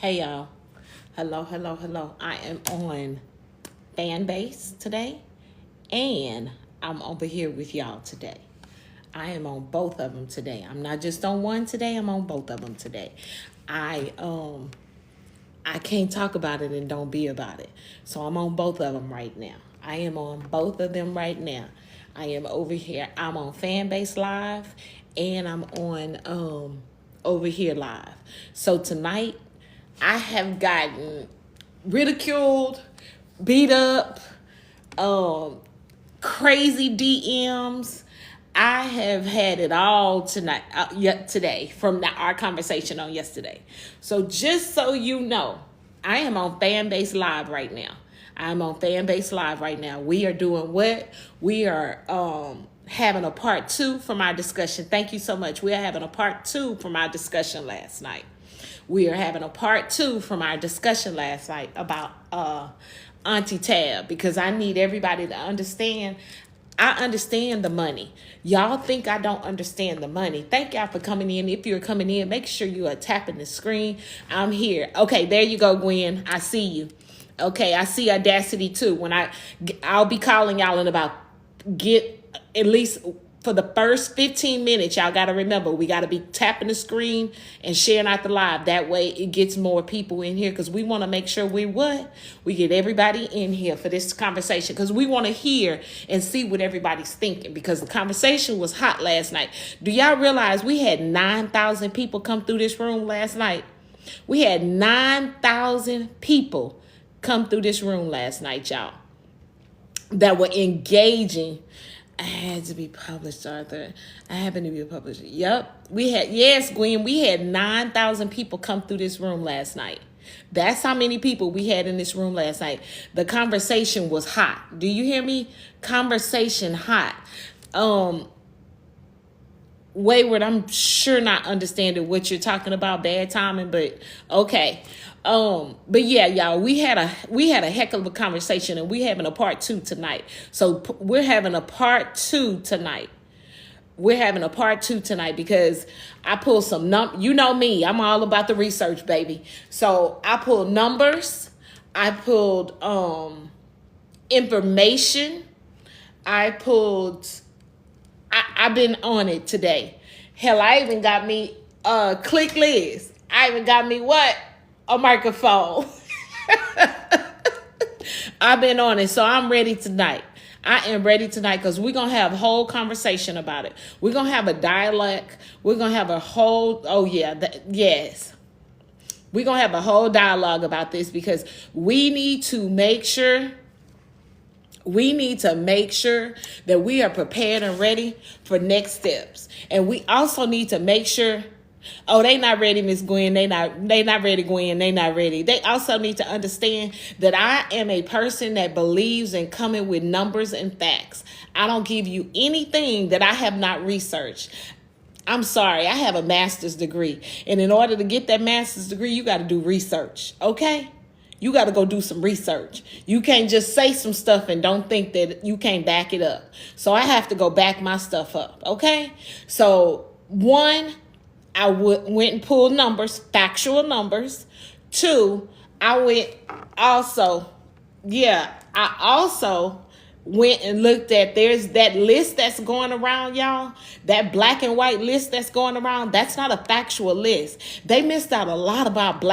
Hey y'all. Hello. I am on fan base today and I'm over here with y'all today. I am on both of them today. I'm not just on one today, I'm on both of them today. I can't talk about it and don't be about it. So I'm on both of them right now. I am on both of them right now. I am over here. I'm on Fanbase Live and I'm on over here live. So tonight I have gotten ridiculed, beat up, crazy DMs. I have had it all tonight, today from our conversation on yesterday. So just so you know, I am on Fanbase Live right now. I'm on Fanbase Live right now. We are doing what? We are having a part 2 from our discussion. Thank you so much. We are having a part 2 from our discussion last night. We are having a part 2 from our discussion last night about Auntie Tab, because I need everybody to understand. I understand the money. Y'all think I don't understand the money. Thank y'all for coming in. If you're coming in, make sure you are tapping the screen. I'm here. Okay, there you go, Gwen. I see you. Okay, I see Audacity too. I'll be calling y'all in about, get at least for the first 15 minutes, y'all got to remember, we got to be tapping the screen and sharing out the live. That way it gets more people in here, because we want to make sure we get everybody in here for this conversation, because we want to hear and see what everybody's thinking, because the conversation was hot last night. Do y'all realize we had 9,000 people come through this room last night? We had 9,000 people come through this room last night, y'all, that were engaging. I had to be published, Arthur. I happen to be a publisher. Yep. Yes, Gwen, we had 9,000 people come through this room last night. That's how many people we had in this room last night. The conversation was hot. Do you hear me? Conversation hot. Wayward, I'm sure not understanding what you're talking about, bad timing, but okay. But yeah, y'all, we had a heck of a conversation, and we're having a part 2 tonight. So we're having a part 2 tonight. We're having a part 2 tonight because I pulled some you know me, I'm all about the research, baby. So I pulled numbers, I pulled information, I've been on it today. Hell, I even got me Click Liz. I even got me what? A microphone. I've been on it, so I'm ready tonight. I am ready tonight, because we're going to have a whole conversation about it. We're going to have a dialogue. We're going to have a whole, yes. We're going to have a whole dialogue about this, because we need to make sure that we are prepared and ready for next steps. And we also need to make sure, they not ready, Miss Gwen. They not ready, Gwen. They not ready. They also need to understand that I am a person that believes in coming with numbers and facts. I don't give you anything that I have not researched. I'm sorry, I have a master's degree. And in order to get that master's degree, you got to do research, okay? You got to go do some research. You can't just say some stuff and don't think that you can't back it up. So I have to go back my stuff up, okay? So 1, I went and pulled numbers, factual numbers. 2, I also went and looked at, there's that list that's going around, y'all. That black and white list that's going around, that's not a factual list. They missed out a lot about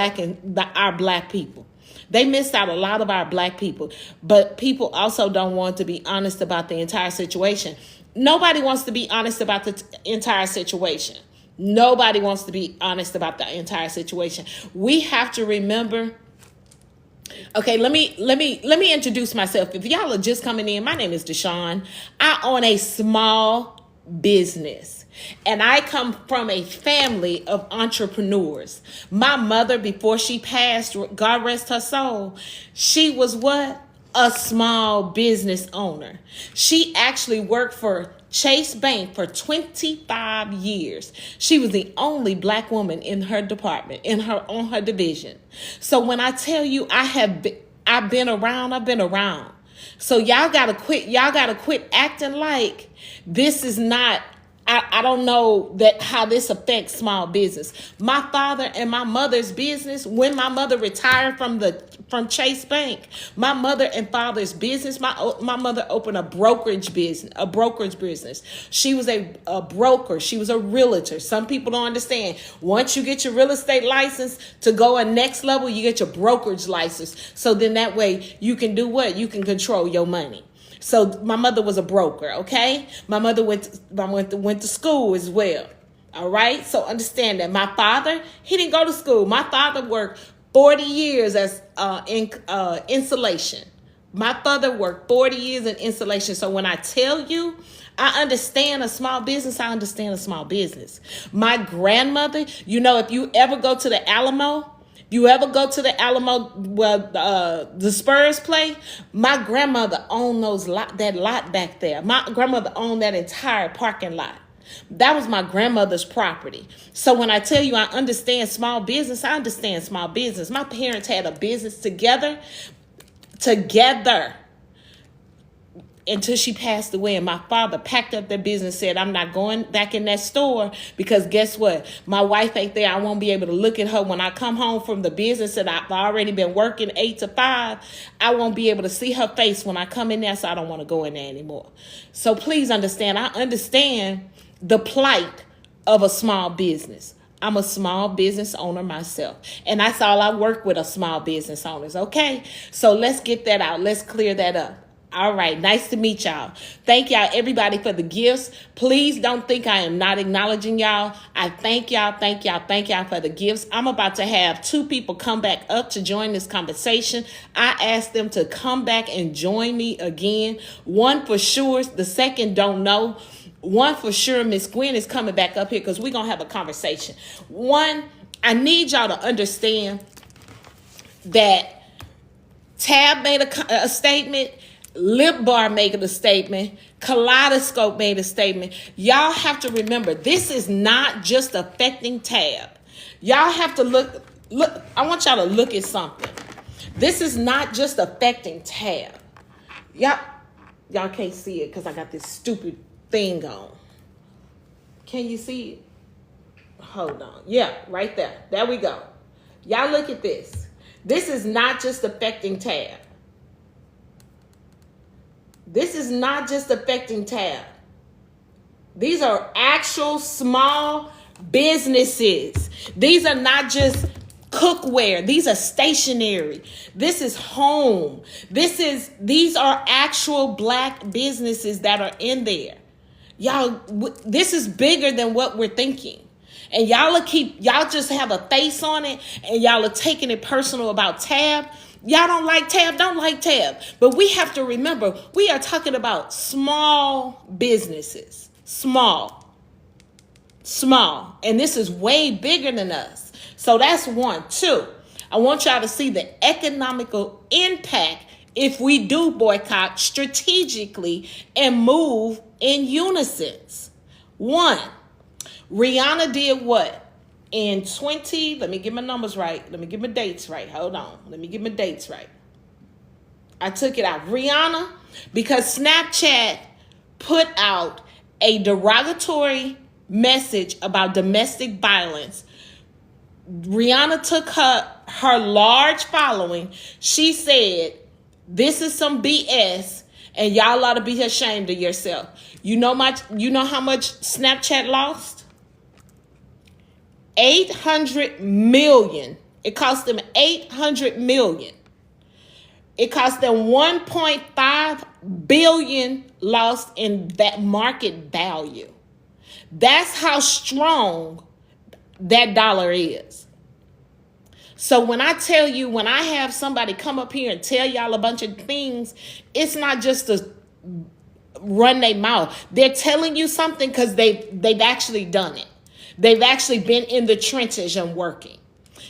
our black people. They missed out a lot of our black people. But people also don't want to be honest about the entire situation. Nobody wants to be honest about the entire situation. Nobody wants to be honest about the entire situation. We have to remember. Okay, let me introduce myself. If y'all are just coming in, my name is Deshawn. I own a small business, and I come from a family of entrepreneurs. My mother, before she passed, God rest her soul, she was what? A small business owner. She actually worked for Chase Bank for 25 years. She was the only black woman in her department, on her division. So when I tell you I've been around. So y'all gotta quit acting like this is not, I don't know that how this affects small business. My father and my mother's business, when my mother retired from Chase Bank, my mother and father's business, my mother opened a brokerage business. She was a broker. She was a realtor. Some people don't understand. Once you get your real estate license to go a next level, you get your brokerage license. So then that way you can do what? You can control your money. So my mother was a broker, okay? My mother went to school as well, all right? So understand that. My father, he didn't go to school. My father worked 40 years as in insulation. My father worked 40 years in insulation. So when I tell you, I understand a small business, I understand a small business. My grandmother, if you ever go to the Alamo, where the Spurs play, my grandmother owned that lot back there. My grandmother owned that entire parking lot. That was my grandmother's property. So when I tell you I understand small business, I understand small business. My parents had a business together, until she passed away, and my father packed up their business, said, I'm not going back in that store because guess what? My wife ain't there. I won't be able to look at her when I come home from the business that I've already been working 8 to 5. I won't be able to see her face when I come in there, so I don't want to go in there anymore. So please understand, I understand the plight of a small business. I'm a small business owner myself, and that's all I work with, are small business owners, okay? So let's get that out. Let's clear that up. All right. Nice to meet y'all. Thank y'all, everybody, for the gifts. Please don't think I am not acknowledging y'all. I thank y'all for the gifts. I'm about to have 2 people come back up to join this conversation. I asked them to come back and join me again. One for sure. The second don't know. One for sure, Miss Gwen is coming back up here because we're going to have a conversation. One, I need y'all to understand that Tab made a statement. Lip Bar made a statement. Kaleidoscope made a statement. Y'all have to remember, this is not just affecting Tab. Y'all have to look. I want y'all to look at something. This is not just affecting Tab. Y'all can't see it because I got this stupid thing on. Can you see it? Hold on. Yeah, right there. There we go. Y'all look at this. This is not just affecting Tab. This is not just affecting Tab. These are actual small businesses. These are not just cookware. These are stationery. This is home. These are actual Black businesses that are in there. Y'all, this is bigger than what we're thinking. And y'all just have a face on it, and y'all are taking it personal about Tab. Y'all don't like Tab. But we have to remember, we are talking about small businesses. Small. And this is way bigger than us. So that's 1. 2, I want y'all to see the economical impact if we do boycott strategically and move in unison. 1, Rihanna did what? In let me get my numbers right. Let me get my dates right. Hold on. Let me get my dates right. I took it out. Rihanna, because Snapchat put out a derogatory message about domestic violence. Rihanna took her large following. She said, this is some BS and y'all ought to be ashamed of yourself. You know how much Snapchat lost? 800 million. It cost them 800 million. It cost them 1.5 billion lost in that market value. That's how strong that dollar is. So when I tell you, when I have somebody come up here and tell y'all a bunch of things, it's not just to run their mouth. They're telling you something because they've actually done it. They've actually been in the trenches and working.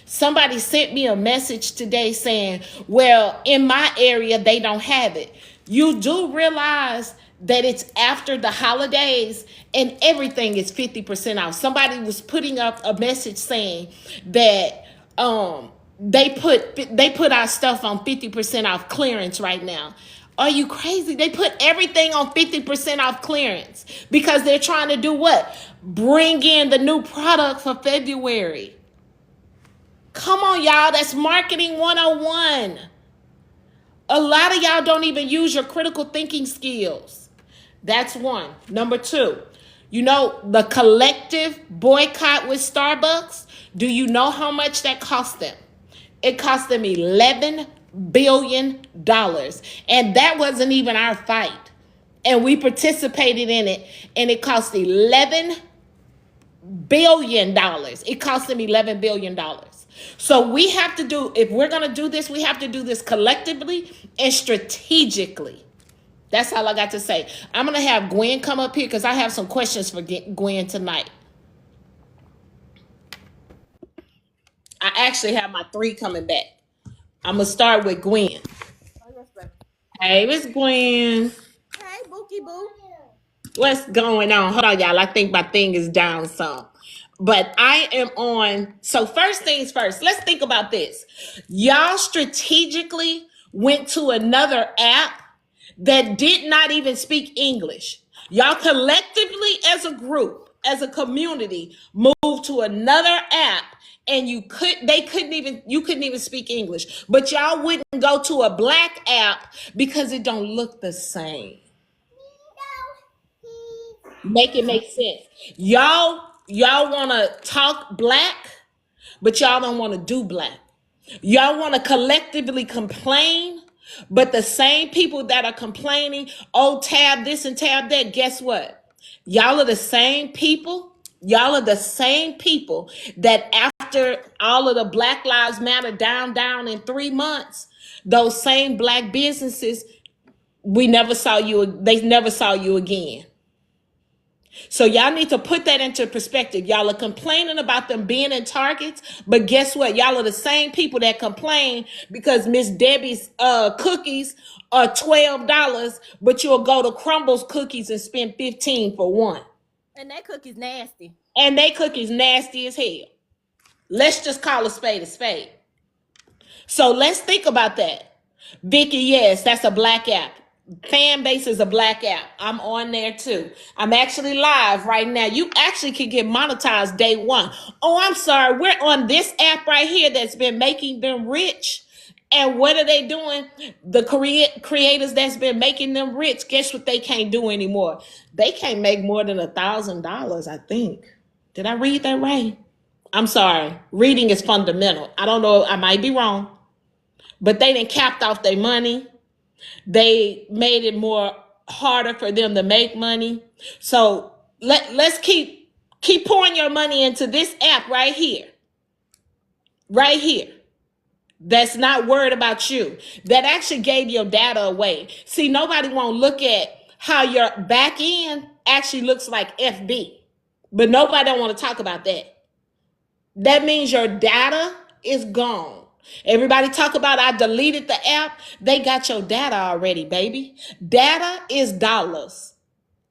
Somebody sent me a message today saying, well, in my area, they don't have it. You do realize that it's after the holidays and everything is 50% off. Somebody was putting up a message saying that they put our stuff on 50% off clearance right now. Are you crazy? They put everything on 50% off clearance because they're trying to do what? Bring in the new product for February. Come on, y'all. That's marketing 101. A lot of y'all don't even use your critical thinking skills. That's one. Number two, you know, the collective boycott with Starbucks. Do you know how much that cost them? It cost them $11 billion. And that wasn't even our fight. And we participated in it. And it cost $11 billion. It cost them $11 billion. So we have to do, if we're going to do this, we have to do this collectively and strategically. That's all I got to say. I'm going to have Gwen come up here because I have some questions for Gwen tonight. I actually have my 3 coming back. I'm going to start with Gwen. Hey, Miss Gwen. Hey, Bookie Boo. What's going on? Hold on, y'all. I think my thing is down some. But I am on. So first things first, let's think about this. Y'all strategically went to another app that did not even speak English. Y'all collectively as a group, as a community, moved to another app and you couldn't even speak English. But y'all wouldn't go to a black app because it don't look the same. Make it make sense. Y'all want to talk black, but y'all don't want to do black. Y'all want to collectively complain, but the same people that are complaining, oh, tab this and tab that, guess what? Y'all are the same people. Y'all are the same people that after all of the Black Lives Matter down in 3 months, those same black businesses, they never saw you again. So y'all need to put that into perspective. Y'all are complaining about them being in Targets, but guess what? Y'all are the same people that complain because Miss Debbie's cookies are $12, but you'll go to Crumbles Cookies and spend $15 for one. And that cookie's nasty. And they cookies nasty as hell. Let's just call a spade a spade. So let's think about that. Vicky, yes, that's a black app. Fan base is a black app. I'm on there too. I'm actually live right now. You actually can get monetized day one. Oh, I'm sorry. We're on this app right here that's been making them rich. And what are they doing? The creators that's been making them rich, guess what they can't do anymore? They can't make more than $1,000, I think. Did I read that right? I'm sorry. Reading is fundamental. I don't know. I might be wrong. But they done capped off their money. They made it more harder for them to make money. So let's keep pouring your money into this app right here. Right here. That's not worried about you. That actually gave your data away. See, nobody won't look at how your back end actually looks like FB. But nobody don't want to talk about that. That means your data is gone. Everybody talk about I deleted the app. They got your data already, baby. Data is dollars.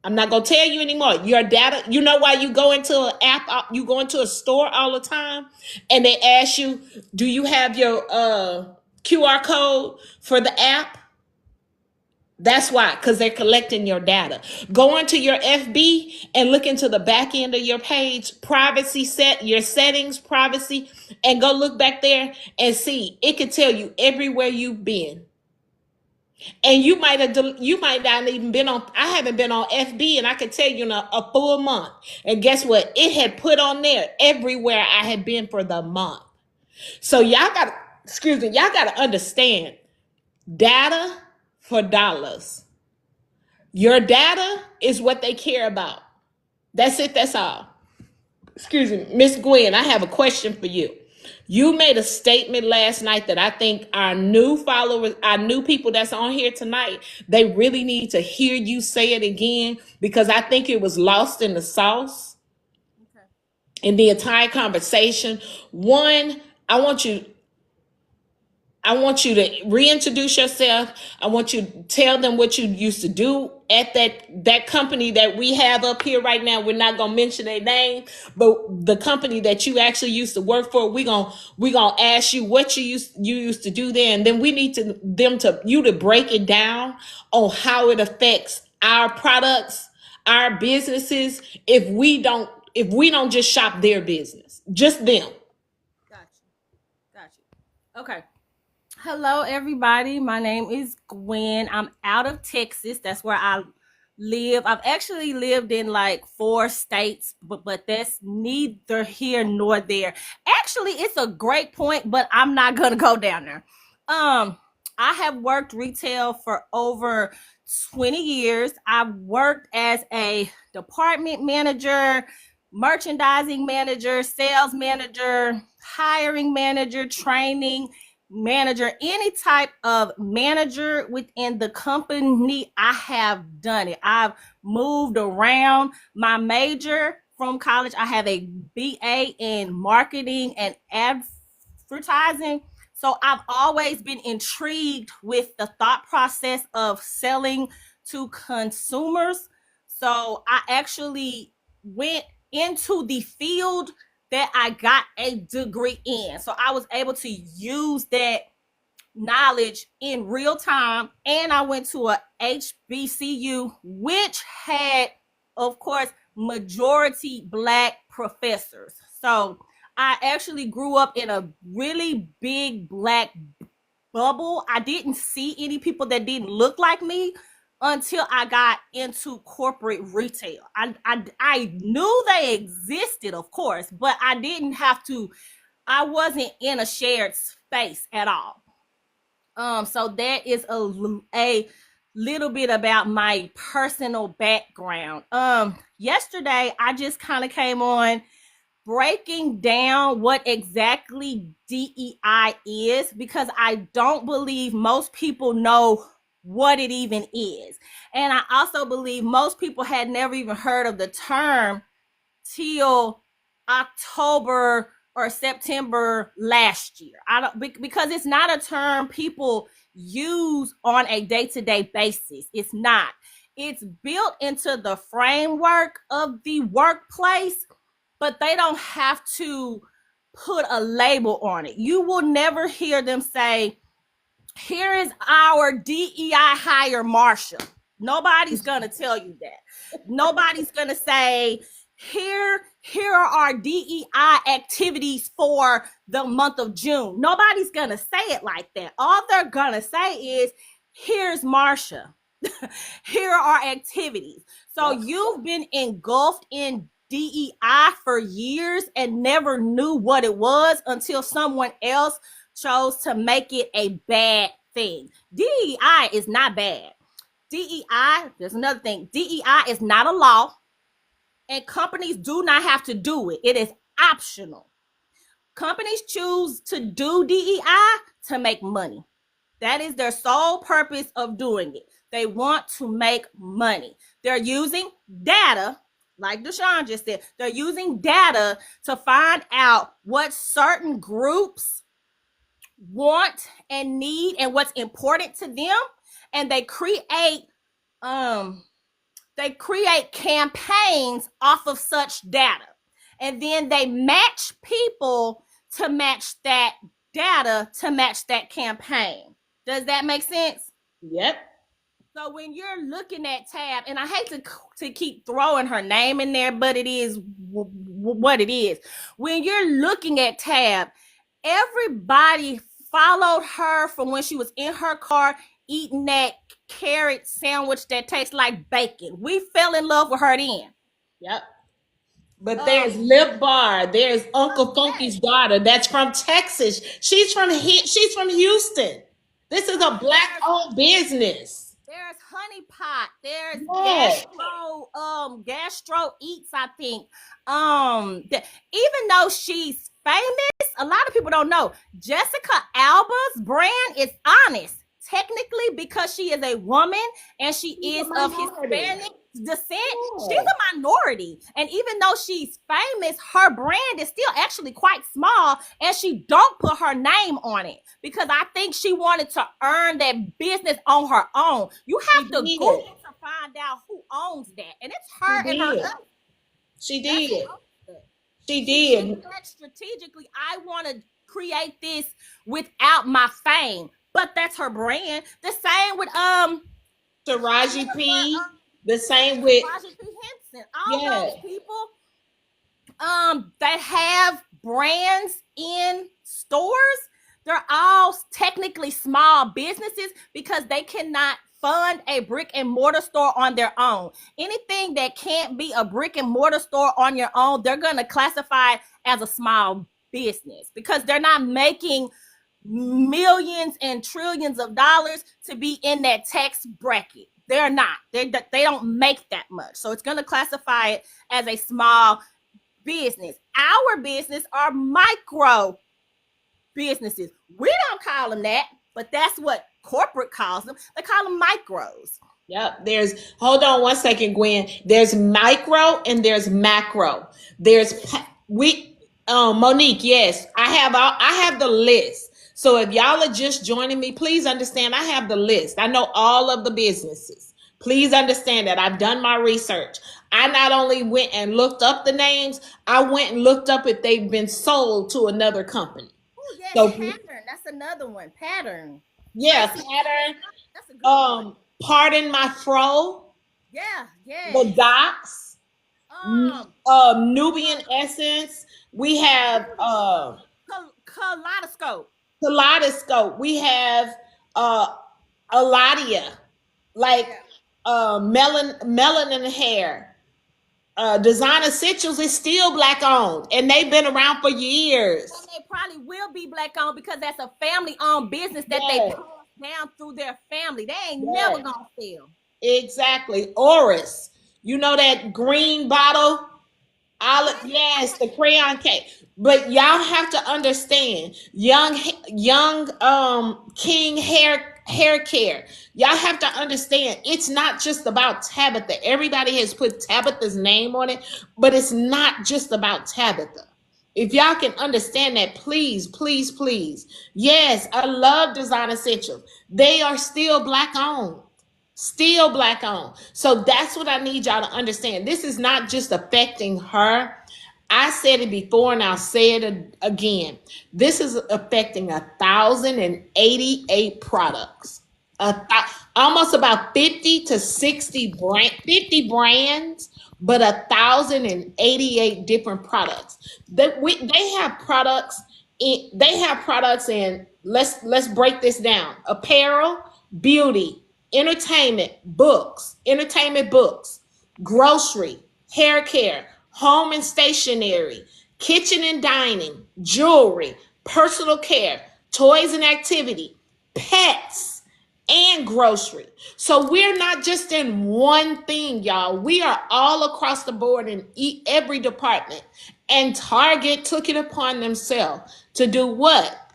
I'm not going to tell you anymore. Your data, you know why you go into an app, you go into a store all the time and they ask you, do you have your QR code for the app? That's why, because they're collecting your data. Go into your FB and look into the back end of your page, privacy your settings, privacy, and go look back there and see. It can tell you everywhere you've been. And you might not even been on, I haven't been on FB and I can tell you in a full month. And guess what? It had put on there everywhere I had been for the month. So y'all got to understand data for dollars. Your data is what they care about. That's it. That's all. Excuse me, Miss Gwen, I have a question for you. You made a statement last night that I think our new followers, our new people that's on here tonight, they really need to hear you say it again because I think it was lost in the sauce in the entire conversation. One, I want you, I want you to reintroduce yourself. I want you to tell them what you used to do at that company that we have up here right now. We're not gonna mention their name, but the company that you actually used to work for, we gonna ask you what you used to do there, and then we need you to break it down on how it affects our products, our businesses, if we don't just shop their business, just them. Got you. Okay. Hello, everybody. My name is Gwen. I'm out of Texas. That's where I live. I've actually lived in like 4 states, but that's neither here nor there. Actually, it's a great point, but I'm not gonna go down there. I have worked retail for over 20 years. I've worked as a department manager, merchandising manager, sales manager, hiring manager, training manager, any type of manager within the company. I have done it. I've moved around. My major from college, I have a BA in marketing and advertising. So I've always been intrigued with the thought process of selling to consumers. So I actually went into the field that I got a degree in. So I was able to use that knowledge in real time. And I went to a HBCU, which had, of course, majority Black professors. So I actually grew up in a really big Black bubble. I didn't see any people that didn't look like me until I got into corporate retail. I knew they existed, of course, but I wasn't in a shared space at all. So that is a little bit about my personal background. Yesterday I just kind of came on breaking down what exactly DEI is, because I don't believe most people know what it even is. And I also believe most people had never even heard of the term till October or September last year. I don't, because it's not a term people use on a day-to-day basis. It's not. It's built into the framework of the workplace, but they don't have to put a label on it. You will never hear them say, here is our DEI hire Marsha. Nobody's going to tell you that. Nobody's going to say, here are our DEI activities for the month of June. Nobody's going to say it like that. All they're going to say is, here's Marsha. Here are activities. So you've been engulfed in DEI for years and never knew what it was until someone else chose to make it a bad thing. DEI is not bad. DEI, there's another thing. DEI is not a law, and companies do not have to do it. It is optional. Companies choose to do DEI to make money. That is their sole purpose of doing it. They want to make money. They're using data, like Deshaun just said, they're using data to find out what certain groups want and need and what's important to them, and they create campaigns off of such data, and then they match people to match that data to match that campaign. Does that make sense? Yep. So when you're looking at Tab, and I hate to keep throwing her name in there, but it is what it is. When you're looking at Tab, everybody followed her from when she was in her car eating that carrot sandwich that tastes like bacon. We fell in love with her then. Yep. But there's Lip Bar. There's Uncle Funky's daughter. That's from Texas. She's from Houston. This is a Black-owned business. There's Honey Pot. There's Yes. Gastro Eats, I think. Even though she's famous, a lot of people don't know. Jessica Alba's brand is honest, technically, because she is a woman and she is of Hispanic descent, she's a minority. And even though she's famous, her brand is still actually quite small, and she don't put her name on it because I think she wanted to earn that business on her own. You have to Google to find out who owns that, and it's her and her husband. She did. She did. Strategically, I want to create this without my fame, but that's her brand. The same with Taraji P. The same with Taraji P. Henson. All those people that have brands in stores, they're all technically small businesses because they cannot fund a brick and mortar store on their own. Anything that can't be a brick and mortar store on your own, they're going to classify it as a small business because they're not making millions and trillions of dollars to be in that tax bracket. They're not. They don't make that much. So it's going to classify it as a small business. Our business are micro businesses. We don't call them that, but that's what corporate calls them. They call them micros. Yep. Hold on one second, Gwen. There's micro and there's macro. Monique, yes, I have the list. So if y'all are just joining me, please understand I have the list. I know all of the businesses. Please understand that I've done my research. I not only went and looked up the names, I went and looked up if they've been sold to another company. Oh, yes, so, Pattern. That's another one. Pattern. Yeah, Pattern. That's a good one. Pardon My Fro. Yeah. The Docs. Nubian Essence. We have Kaleidoscope. We have Aladia, melanin hair. Design Essentials is still black owned, and they've been around for years. And they probably will be black owned because that's a family owned business that they passed down through their family. They ain't never gonna fail. Exactly. Oris, you know that green bottle. Yes, the crayon cake. But y'all have to understand, young King hair care. Y'all have to understand, it's not just about Tabitha. Everybody has put Tabitha's name on it, but it's not just about Tabitha. If y'all can understand that, please, please, please. Yes, I love Design Essentials. They are still black owned. Still black owned. So that's what I need y'all to understand. This is not just affecting her. I said it before and I'll say it again. This is affecting 1,088 products. Almost about 50 to 50 brands, but 1,088 different products. They have products in let's break this down. Apparel, beauty, entertainment books, grocery, hair care, home and stationery, kitchen and dining, jewelry, personal care, toys and activity, pets, and grocery. So we're not just in one thing, y'all. We are all across the board in every department. And Target took it upon themselves to do what?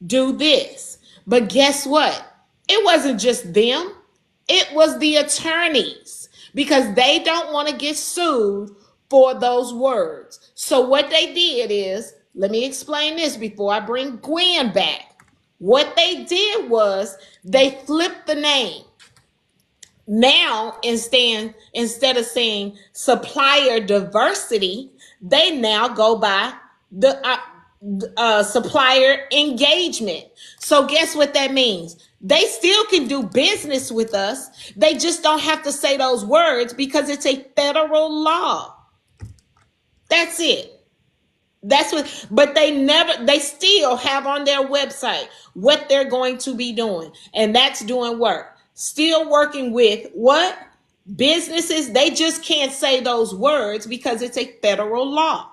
Do this. But guess what? It wasn't just them. It was the attorneys, because they don't want to get sued for those words. So what they did is, let me explain this before I bring Gwen back. What they did was they flipped the name. Now, instead of saying supplier diversity, they now go by the supplier engagement. So guess what that means? They still can do business with us. They just don't have to say those words because it's a federal law. That's it. But they still have on their website what they're going to be doing. And that's doing work. Still working with what? Businesses. They just can't say those words because it's a federal law.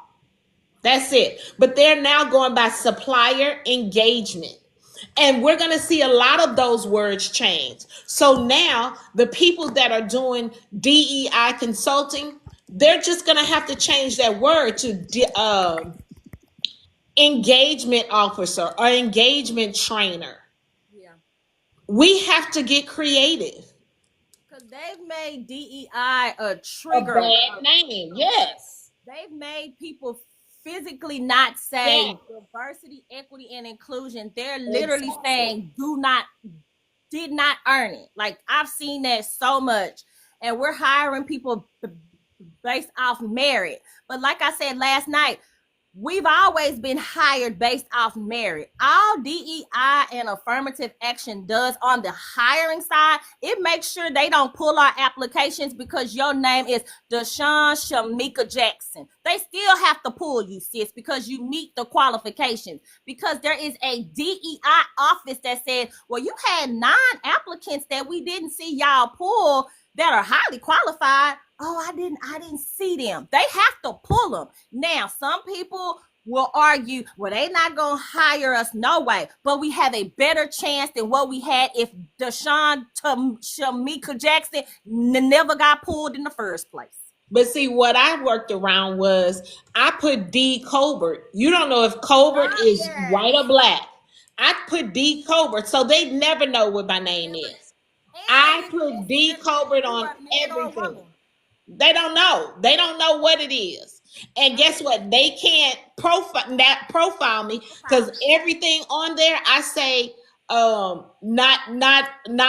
That's it. But they're now going by supplier engagement. And we're going to see a lot of those words change. So now the people that are doing DEI consulting, they're just going to have to change that word to engagement officer or engagement trainer. Yeah. We have to get creative. Because They've made DEI a A trigger. bad name. Yes. They've made people physically not Yeah. say diversity, equity, and inclusion. They're literally Exactly. saying did not earn it. Like I've seen that so much. And we're hiring people based off merit. But like I said last night, we've always been hired based off merit. All DEI and affirmative action does on the hiring side, it makes sure they don't pull our applications because your name is Deshaun Shamika Jackson. They still have to pull you, sis, because you meet the qualifications. Because there is a DEI office that said, well, you had 9 applicants that we didn't see y'all pull that are highly qualified. Oh, I didn't see them. They have to pull them. Now, some people will argue, well, they not going to hire us no way, but we have a better chance than what we had if Deshaun Shamika Jackson never got pulled in the first place. But see, what I worked around was I put D Colbert. You don't know if Colbert is white or black. I put D Colbert, so they never know what my name is. I put D Colbert on everything. They don't know. They don't know what it is. And guess what? They can't profile me because everything on there I say not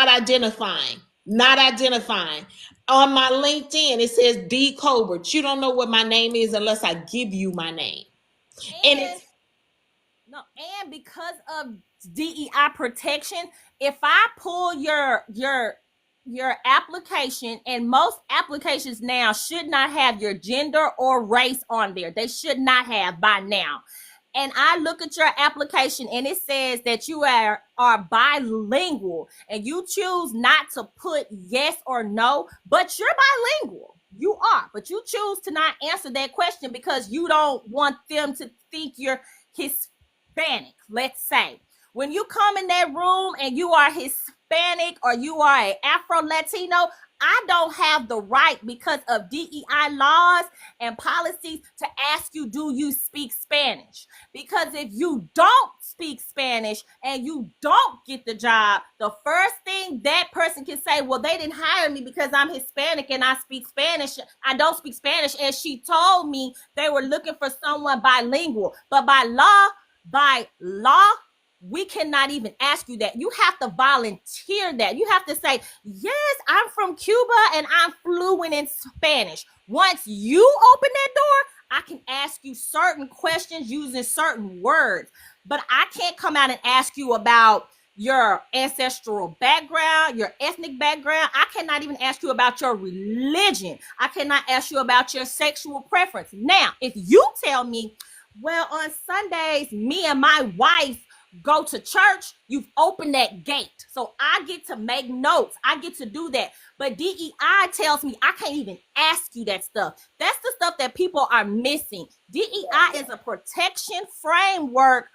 identifying. Not identifying. On my LinkedIn, it says D Colbert. You don't know what my name is unless I give you my name. And it's and because of DEI protection, if I pull your application, and most applications now should not have your gender or race on there. They should not have by now. And I look at your application and it says that you are bilingual, and you choose not to put yes or no, but you're bilingual. You are, but you choose to not answer that question because you don't want them to think you're Hispanic, let's say. When you come in that room and you are Hispanic or you are an Afro-Latino, I don't have the right, because of DEI laws and policies, to ask you, do you speak Spanish? Because if you don't speak Spanish and you don't get the job, the first thing that person can say, well, they didn't hire me because I'm Hispanic and I speak Spanish. I don't speak Spanish. And she told me they were looking for someone bilingual. But by law, we cannot even ask you that. You have to volunteer that. You have to say, yes, I'm from Cuba and I'm fluent in Spanish. Once you open that door, I can ask you certain questions using certain words. But I can't come out and ask you about your ancestral background, your ethnic background. I cannot even ask you about your religion. I cannot ask you about your sexual preference. Now, if you tell me, well, on Sundays, me and my wife go to church, you've opened that gate. So I get to make notes. I get to do that. But DEI tells me I can't even ask you that stuff. That's the stuff that people are missing. DEI is a protection framework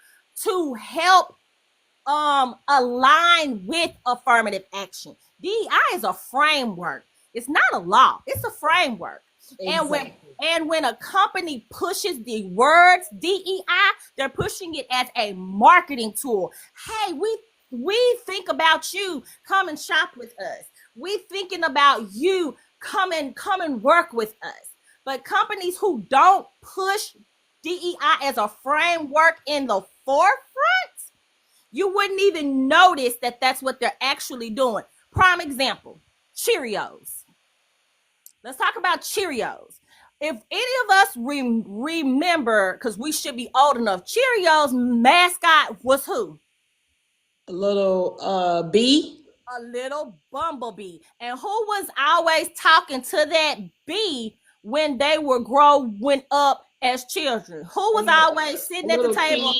to help align with affirmative action. DEI is a framework. It's not a law. It's a framework. Exactly. And when a company pushes the words DEI, they're pushing it as a marketing tool. Hey, we think about you. Come and shop with us. We thinking about you. Come and work with us. But companies who don't push DEI as a framework in the forefront, you wouldn't even notice that that's what they're actually doing. Prime example, Cheerios. Let's talk about Cheerios. If any of us remember, because we should be old enough, Cheerios mascot was who? a little bee. A little bumblebee. And who was always talking to that bee when they were growing up as children? Who was always sitting at the table?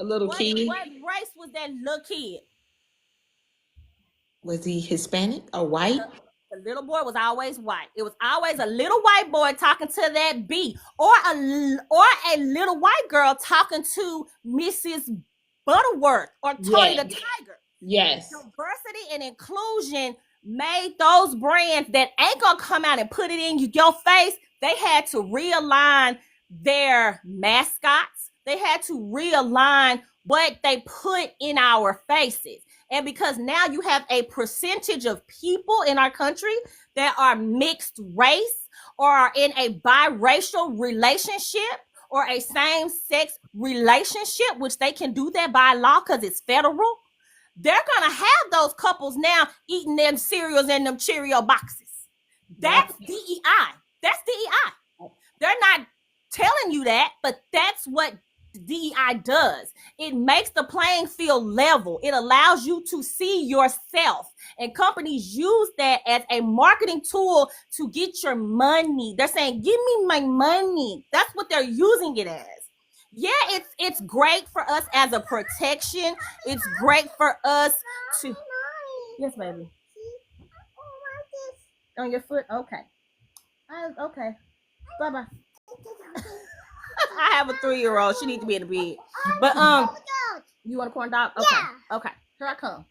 A little kid. What race was that little kid? Was he Hispanic or white? The little boy was always white. It was always a little white boy talking to that bee, or a little white girl talking to Mrs. Butterworth or Tony the Tiger. Yes. Diversity and inclusion made those brands that ain't gonna come out and put it in your face. They had to realign their mascots. They had to realign what they put in our faces. And because now you have a percentage of people in our country that are mixed race or are in a biracial relationship or a same-sex relationship, which they can do that by law because it's federal, they're going to have those couples now eating them cereals in them Cheerio boxes. That's DEI. That's DEI. They're not telling you that, but that's what DEI does. It makes the playing field level. It allows you to see yourself. And companies use that as a marketing tool to get your money. They're saying, give me my money. That's what they're using it as. Yeah, it's great for us as a protection. It's great for us to... Yes, baby. On your foot? Okay. Okay. Bye-bye. I have a 3-year-old. She needs to be in the bed. But you want a corn dog? Okay. Yeah. Okay. Here I come.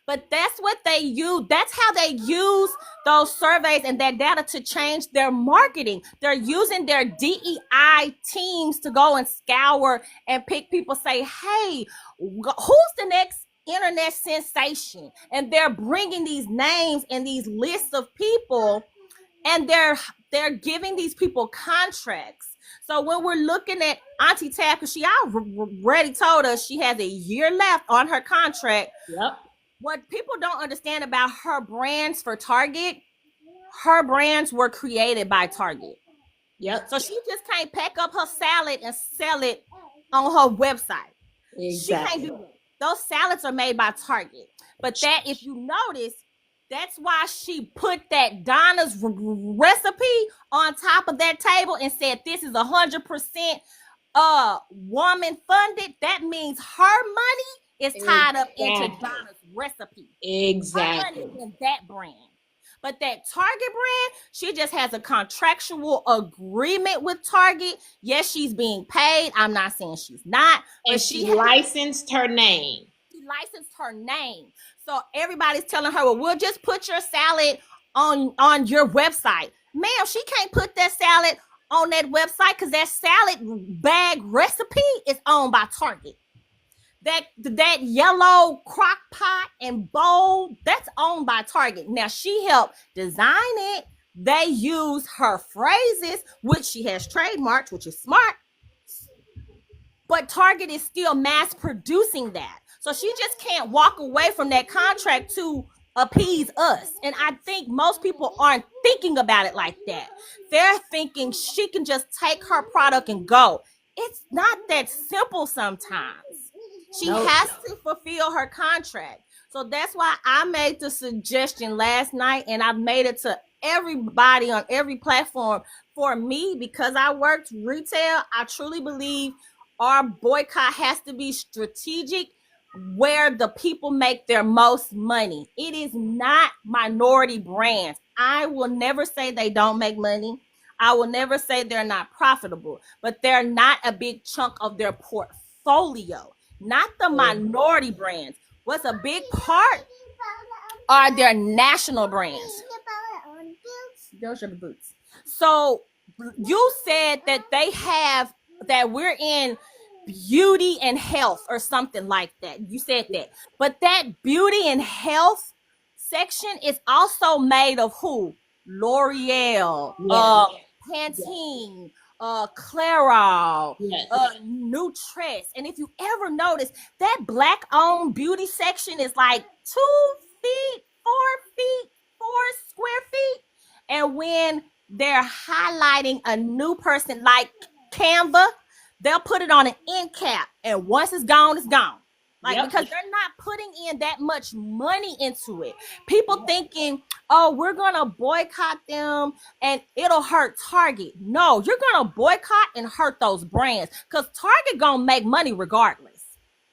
But that's what they use. That's how they use those surveys and that data to change their marketing. They're using their DEI teams to go and scour and pick people, say, hey, who's the next internet sensation? And they're bringing these names and these lists of people, and they're giving these people contracts. So when we're looking at Auntie Tab, because she already told us she has a year left on her contract. Yep. What people don't understand about her brands for Target, her brands were created by Target. Yep. So she just can't pack up her salad and sell it on her website. Exactly. She can't do that. Those salads are made by Target. But that, if you notice, that's why she put that Donna's recipe on top of that table and said, this is 100% woman funded. That means her money is tied up into Donna's recipe. Exactly. Her money in that brand. But that Target brand, she just has a contractual agreement with Target. Yes, she's being paid. I'm not saying she's not. And she licensed her name. She licensed her name. So everybody's telling her, well, we'll just put your salad on your website. Ma'am, she can't put that salad on that website because that salad bag recipe is owned by Target. That yellow crock pot and bowl, that's owned by Target. Now, she helped design it. They use her phrases, which she has trademarked, which is smart. But Target is still mass producing that. So she just can't walk away from that contract to appease us. And I think most people aren't thinking about it like that. They're thinking she can just take her product and go. It's not that simple sometimes. She has to fulfill her contract. So that's why I made the suggestion last night, and I've made it to everybody on every platform. For me, because I worked retail, I truly believe our boycott has to be strategic, where the people make their most money. It is not minority brands. I will never say they don't make money. I will never say they're not profitable, but they're not a big chunk of their portfolio. Not the minority brands. What's a big part are their national brands. Those are the boots. So you said that they have, that we're in beauty and health or something like that. You said that. But that beauty and health section is also made of who? L'Oreal, Pantene, Clairol, Nutress. And if you ever notice, that black-owned beauty section is like 2 feet, 4 square feet. And when they're highlighting a new person like Canva, they'll put it on an end cap. And once it's gone, it's gone. Because they're not putting in that much money into it. People thinking, oh, we're going to boycott them and it'll hurt Target. No, you're going to boycott and hurt those brands because Target going to make money regardless.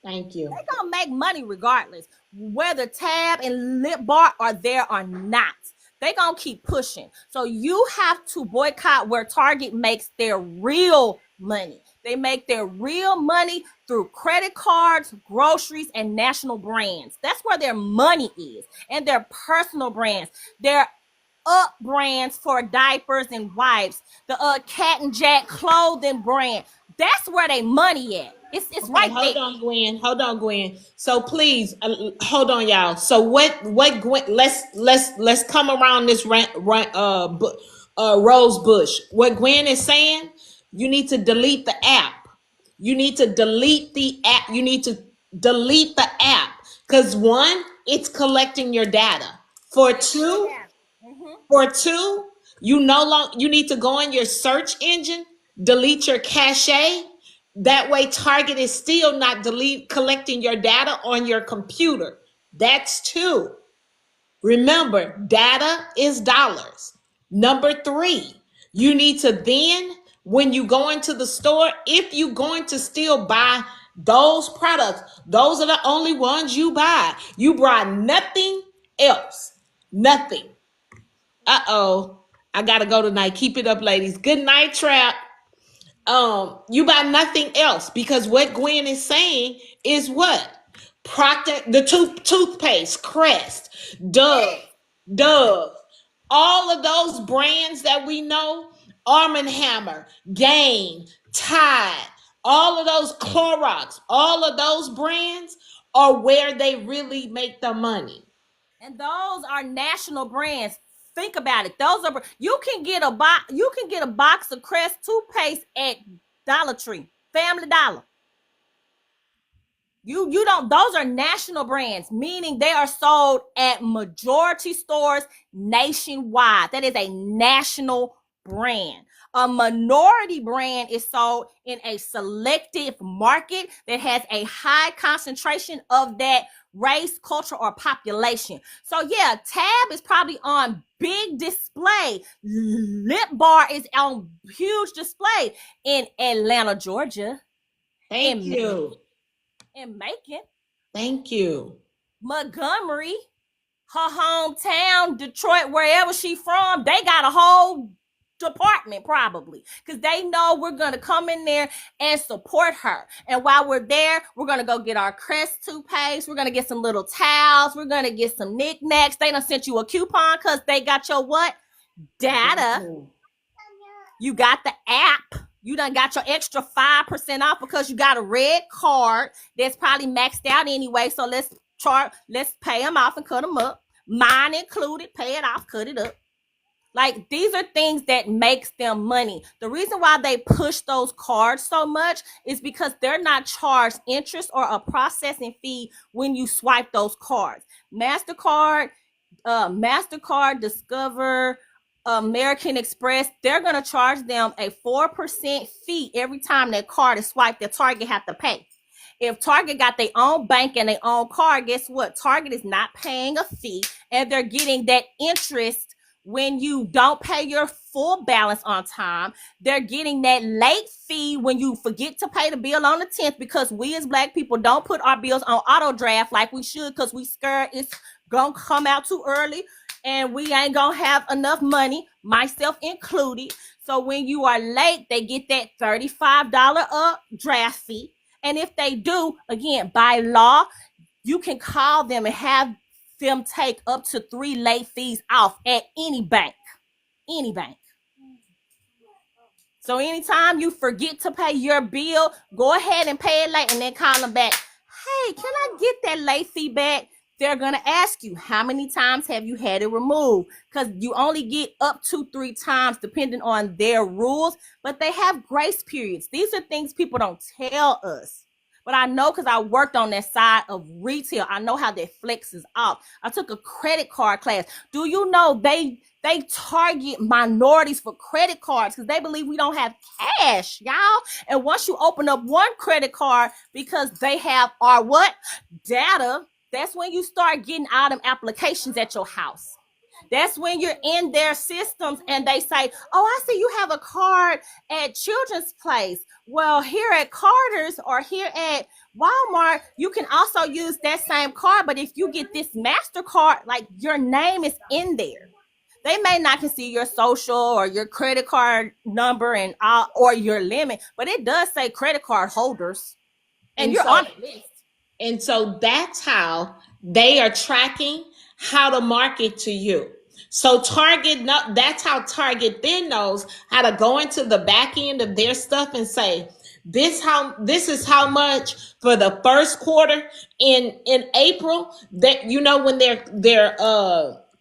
Thank you. They're going to make money regardless, whether Tab and Lip Bar are there or not. They're going to keep pushing. So you have to boycott where Target makes their real money. They make their real money through credit cards, groceries, and national brands. That's where their money is. And their personal brands. Their Up brands for diapers and wipes. The Cat and Jack clothing brand. That's where their money at. It's Okay, right there. Hold on, Gwen. So please, hold on, y'all. So what Gwen? Let's come around this rose bush. What Gwen is saying? You need to delete the app. You need to delete the app. You need to delete the app because one, it's collecting your data. For Collecting your two, data. Mm-hmm. you no longer you need to go in your search engine, delete your cache. That way, Target is still not collecting your data on your computer. That's two. Remember, data is dollars. Number three, you need to then, when you go into the store, if you're going to still buy those products, those are the only ones you buy. You buy nothing else. Nothing. Uh-oh. I gotta go tonight. Keep it up, ladies. Good night, Trap. You buy nothing else because what Gwen is saying is what? Procter, the toothpaste, Crest, Yes. Dove, all of those brands that we know, Arm& and Hammer, Gain, Tide, all of those Clorox, all of those brands are where they really make the money. And those are national brands. Think about it. Those are you can get a box. You can get a box of Crest toothpaste at Dollar Tree, Family Dollar. You don't. Those are national brands, meaning they are sold at majority stores nationwide. That is a national brand. A minority brand is sold in a selective market that has a high concentration of that race, culture, or population. So yeah, Tab is probably on big display. Lip Bar is on huge display in Atlanta, Georgia, Thank you. in Macon, Thank you. Montgomery, her hometown, Detroit, wherever she from, they got a whole department probably because they know we're gonna come in there and support her. And while we're there, we're gonna go get our Crest toothpaste. We're gonna get some little towels. We're gonna get some knickknacks. They done sent you a coupon because they got your what? Data. You got the app. You done got your extra 5% off because you got a red card that's probably maxed out anyway. So let's pay them off and cut them up. Mine included, pay it off, cut it up. Like these are things that makes them money. The reason why they push those cards so much is because they're not charged interest or a processing fee when you swipe those cards. MasterCard, Discover, American Express, they're going to charge them a 4% fee every time that card is swiped that Target have to pay. If Target got their own bank and their own card, guess what? Target is not paying a fee and they're getting that interest when you don't pay your full balance on time. They're getting that late fee when you forget to pay the bill on the 10th because we as Black people don't put our bills on auto draft like we should because we scared it's going to come out too early and we ain't gonna have enough money, myself included. So when you are late, they get that $35 draft fee. And if they do, again, by law, you can call them and have them take up to 3 late fees off at any bank. Any bank. So anytime you forget to pay your bill, go ahead and pay it late and then call them back. Hey, can I get that late fee back? They're going to ask you, how many times have you had it removed? Because you only get up to 3 times depending on their rules, but they have grace periods. These are things people don't tell us. But I know because I worked on that side of retail. I know how that flexes off. I took a credit card class. Do you know they target minorities for credit cards because they believe we don't have cash, y'all. And once you open up one credit card because they have our what? Data. That's when you start getting all them applications at your house. That's when you're in their systems and they say, oh, I see you have a card at Children's Place. Well, here at Carter's or here at Walmart, you can also use that same card. But if you get this MasterCard, like your name is in there. They may not can see your social or your credit card number and or your limit, but it does say credit card holders. And you're on the list. And so that's how they are tracking how to market to you. So that's how Target then knows how to go into the back end of their stuff and say, This is how much for the first quarter in April, that when their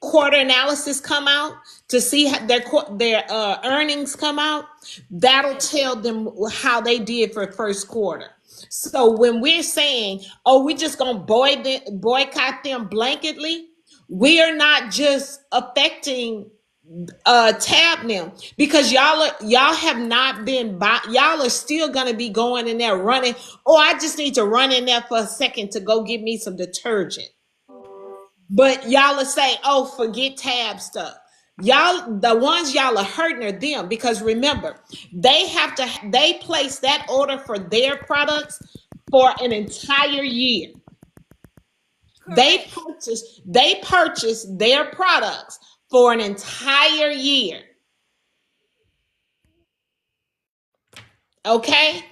quarter analysis come out, to see their earnings come out, that'll tell them how they did for first quarter. So when we're saying, oh, we're just gonna boycott them blanketly, we are not just affecting tab them, because y'all have not been y'all are still gonna be going in there running. Oh, I just need to run in there for a second to go get me some detergent. But y'all will say, oh, forget tab stuff. Y'all, the ones y'all are hurting are them, because remember, they place that order for their products for an entire year. They purchase their products for an entire year. Okay?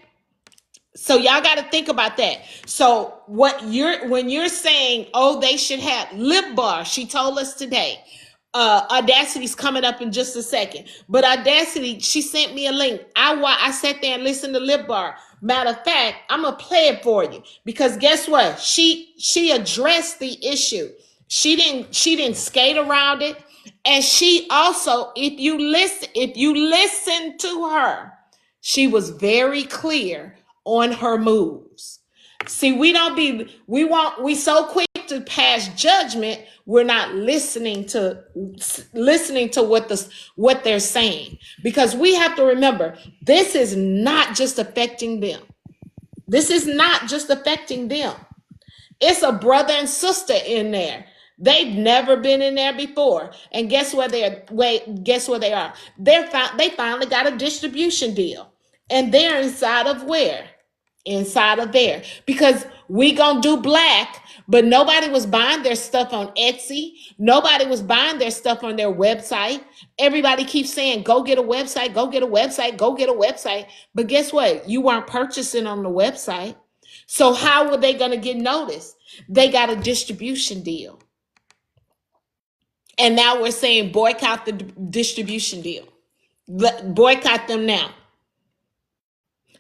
So y'all got to think about that. So when you're saying, oh, they should have lip bar, she told us today. Audacity's coming up in just a second. But Audacity, she sent me a link. I sat there and listened to lip bar. Matter of fact, I'm gonna play it for you, because guess what? She addressed the issue. She didn't skate around it. And she also, if you listen to her, she was very clear on her moves. See, we so quick to pass judgment, we're not listening to what they're saying, because we have to remember, this is not just affecting them. This is not just affecting them. It's a brother and sister in there. They've never been in there before. And guess where they are? They finally got a distribution deal. And they're inside of where? Inside of there. Because we gonna do black, but nobody was buying their stuff on Etsy. Nobody was buying their stuff on their website. Everybody keeps saying, go get a website, go get a website, go get a website. But guess what? You weren't purchasing on the website. So how were they going to get noticed? They got a distribution deal. And now we're saying boycott the distribution deal. Boycott them now.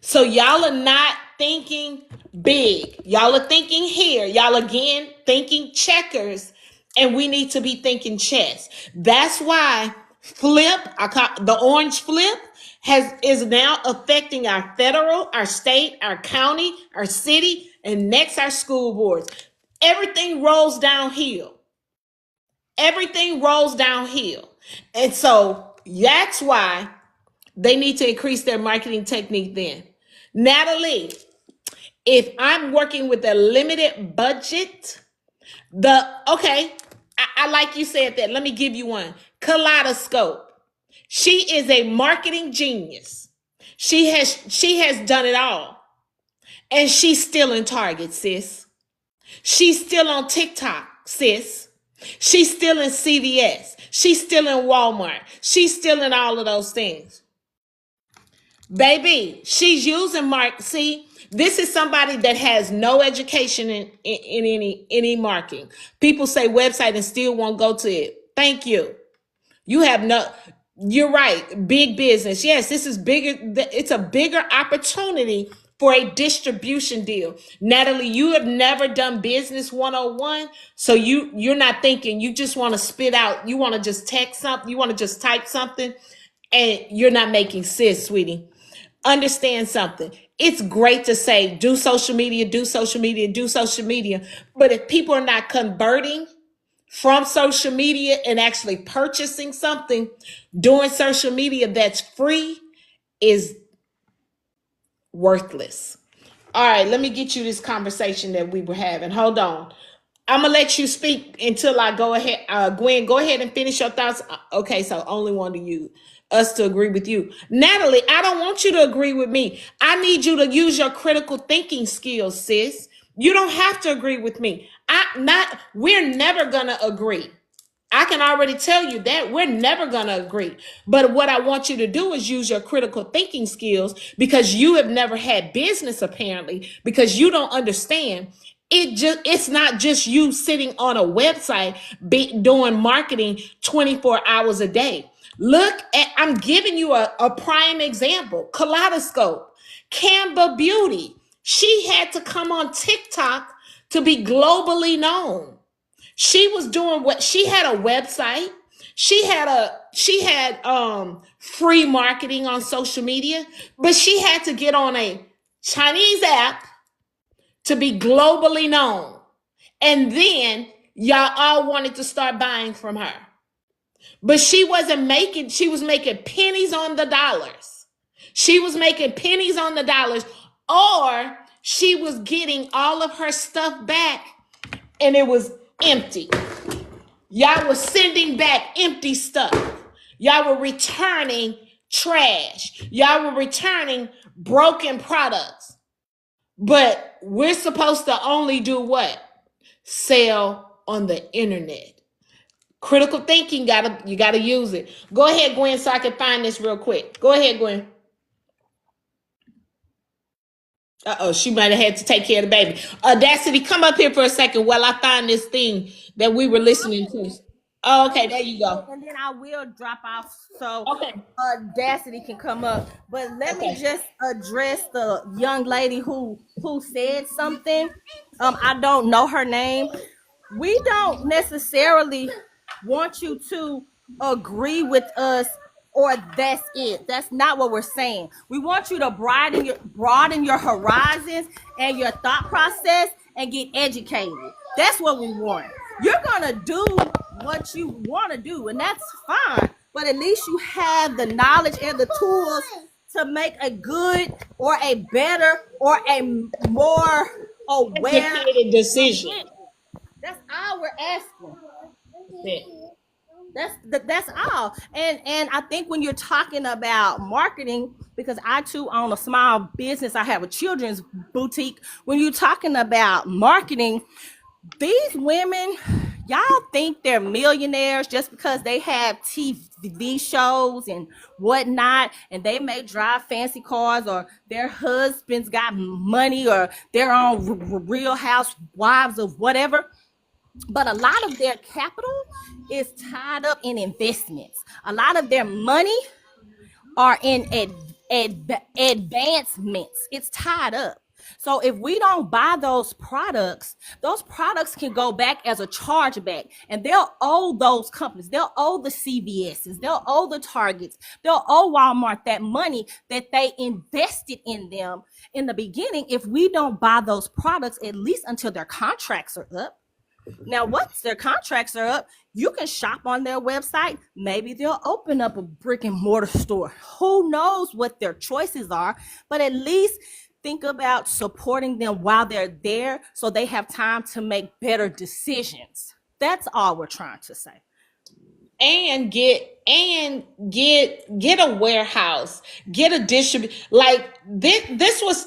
So y'all are not thinking big. Y'all are thinking here. Y'all again thinking checkers. And we need to be thinking chess. That's why the orange flip is now affecting our federal, our state, our county, our city, and next our school boards. Everything rolls downhill. Everything rolls downhill. And so that's why they need to increase their marketing technique then. Natalie, if I'm working with a limited budget, I like you said that. Let me give you one. Kaleidoscope. She is a marketing genius. She has done it all. And she's still in Target, sis. She's still on TikTok, sis. She's still in CVS. She's still in Walmart. She's still in all of those things. Baby, she's using See, this is somebody that has no education in any marketing. People say website and still won't go to it. Thank you. You're right. Big business. Yes, this is bigger. It's a bigger opportunity for a distribution deal. Natalie, you have never done business 101. So you're not thinking, you just want to spit out. You want to just text something. You want to just type something, and you're not making sense, sweetie. Understand something. It's great to say, do social media, do social media, do social media. But if people are not converting from social media and actually purchasing something, doing social media that's free is worthless. All right, let me get you this conversation that we were having. Hold on. I'm going to let you speak until I go ahead. Gwen, go ahead and finish your thoughts. Okay, so only wanted us to agree with you. Natalie, I don't want you to agree with me. I need you to use your critical thinking skills, sis. You don't have to agree with me. We're never going to agree. I can already tell you that we're never going to agree. But what I want you to do is use your critical thinking skills, because you have never had business, apparently, because you don't understand. It's not just you sitting on a website doing marketing 24 hours a day. I'm giving you a prime example. Kaleidoscope. Canva Beauty. She had to come on TikTok to be globally known. She was doing what she had a website. She had free marketing on social media, but she had to get on a Chinese app to be globally known. And then y'all all wanted to start buying from her. But she was making pennies on the dollars. She was making pennies on the dollars, or she was getting all of her stuff back and it was empty. Y'all were sending back empty stuff. Y'all were returning trash. Y'all were returning broken products. But we're supposed to only do what? Sell on the internet. Critical thinking, you gotta use it. Go ahead, Gwen, so I can find this real quick. Go ahead, Gwen. Uh-oh, she might have had to take care of the baby. Audacity, come up here for a second while I find this thing that we were listening to. Oh, okay, there you go. And then I will drop off so Okay. Audacity can come up. But let me Okay. just address the young lady who said something. I don't know her name. We don't necessarily want you to agree with us, or that's it. That's not what we're saying. We want you to broaden your horizons and your thought process and get educated. That's what we want. You're gonna do what you want to do, and that's fine. But at least you have the knowledge and the tools to make a good or a better or a more aware Educated decision. That's all we're asking. Yeah. That's all. And I think when you're talking about marketing, because I too own a small business, I have a children's boutique. When you're talking about marketing, these women, y'all think they're millionaires just because they have TV shows and whatnot, and they may drive fancy cars, or their husbands got money, or they're on Real Housewives of whatever. But a lot of their capital is tied up in investments. A lot of their money are in advancements. It's tied up. So if we don't buy those products can go back as a chargeback, and they'll owe those companies. They'll owe the CVSs. They'll owe the Targets. They'll owe Walmart that money that they invested in them in the beginning if we don't buy those products, at least until their contracts are up. Now, once their contracts are up, you can shop on their website. Maybe they'll open up a brick and mortar store. Who knows what their choices are, but at least think about supporting them while they're there so they have time to make better decisions. That's all we're trying to say. And get a warehouse, get a distribution. Like this was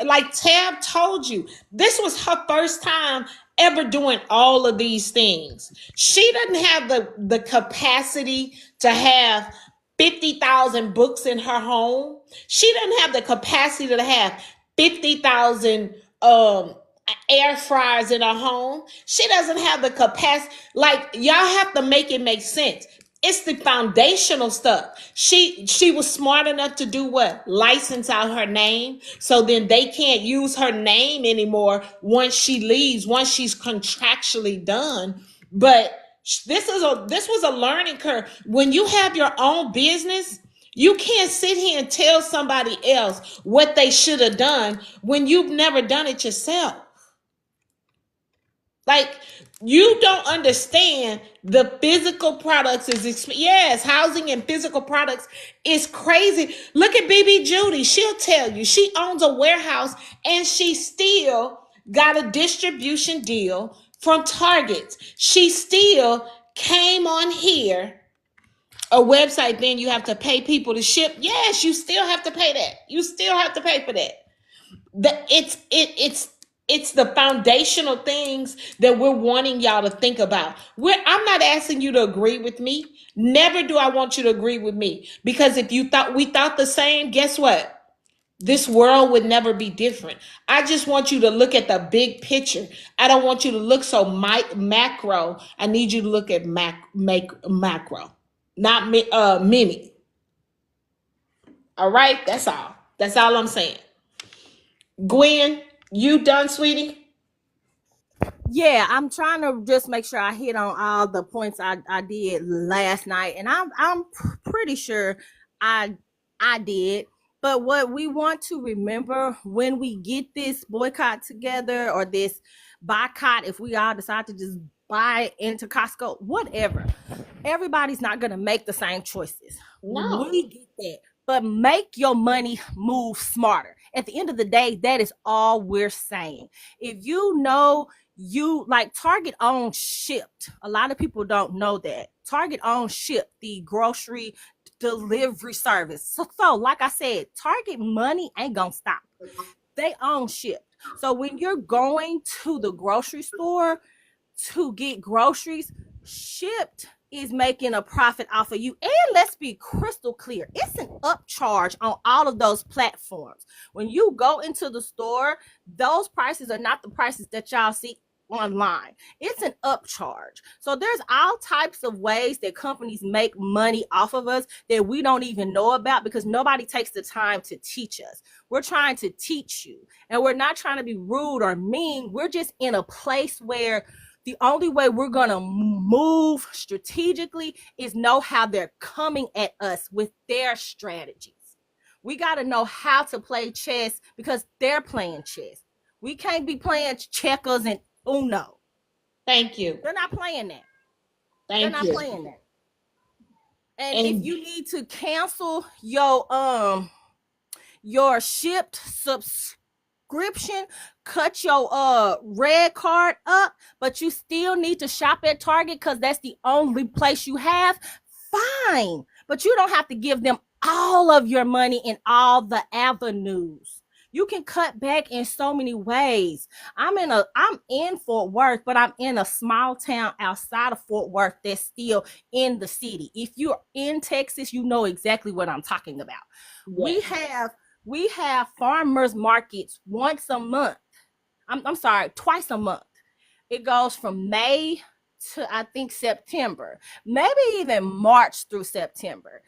like Tab told you, this was her first time ever doing all of these things. She doesn't have the capacity to have 50,000 books in her home. She doesn't have the capacity to have 50,000 air fryers in her home. She doesn't have the capacity. Like, y'all have to make it make sense. It's the foundational stuff. She was smart enough to do what? License out her name, so then they can't use her name anymore once she leaves, once she's contractually done. But this was a learning curve. When you have your own business, you can't sit here and tell somebody else what they should have done when you've never done it yourself. Like, you don't understand the physical products yes, housing and physical products is crazy. Look at BB Judy. She'll tell you she owns a warehouse and she still got a distribution deal from Target. She still came on here, a website, then you have to pay people to ship. Yes, you still have to pay that. You still have to pay for that. It's the foundational things that we're wanting y'all to think about. I'm not asking you to agree with me. Never do I want you to agree with me. Because if we thought the same, guess what? This world would never be different. I just want you to look at the big picture. I don't want you to look so macro. I need you to look at macro, not mini. All right? That's all. That's all I'm saying. Gwen, you done, sweetie? Yeah, I'm trying to just make sure I hit on all the points I did last night, and I'm pretty sure I I did. But what we want to remember when we get this boycott together, or this boycott, if we all decide to just buy into Costco, whatever, everybody's not going to make the same choices. No. We get that. But make your money move smarter. At the end of the day, that is all we're saying. If you know, you like Target owns Shipped. A lot of people don't know that. Target owns Shipped, the grocery delivery service. So like I said, Target money ain't gonna stop. They own Shipped. So when you're going to the grocery store to get groceries, Shipped is making a profit off of you. And let's be crystal clear, it's an upcharge on all of those platforms. When you go into the store, those prices are not the prices that y'all see online. It's an upcharge. So there's all types of ways that companies make money off of us that we don't even know about, because nobody takes the time to teach us. We're trying to teach you, and we're not trying to be rude or mean. We're just in a place where the only way we're going to move strategically is know how they're coming at us with their strategies. We got to know how to play chess because they're playing chess. We can't be playing checkers and Uno. Thank you. They're not playing that. They're Thank not you. playing that. And if And you need to cancel your Shipped subscription, cut your red card up, but you still need to shop at Target because that's the only place you have, fine. But you don't have to give them all of your money in all the avenues. You can cut back in so many ways. I'm in Fort Worth, but I'm in a small town outside of Fort Worth that's still in the city. If you're in Texas, you know exactly what I'm talking about. yes. We have farmers markets once a month. I'm sorry, twice a month. It goes from May to, I think, September, maybe even March through September.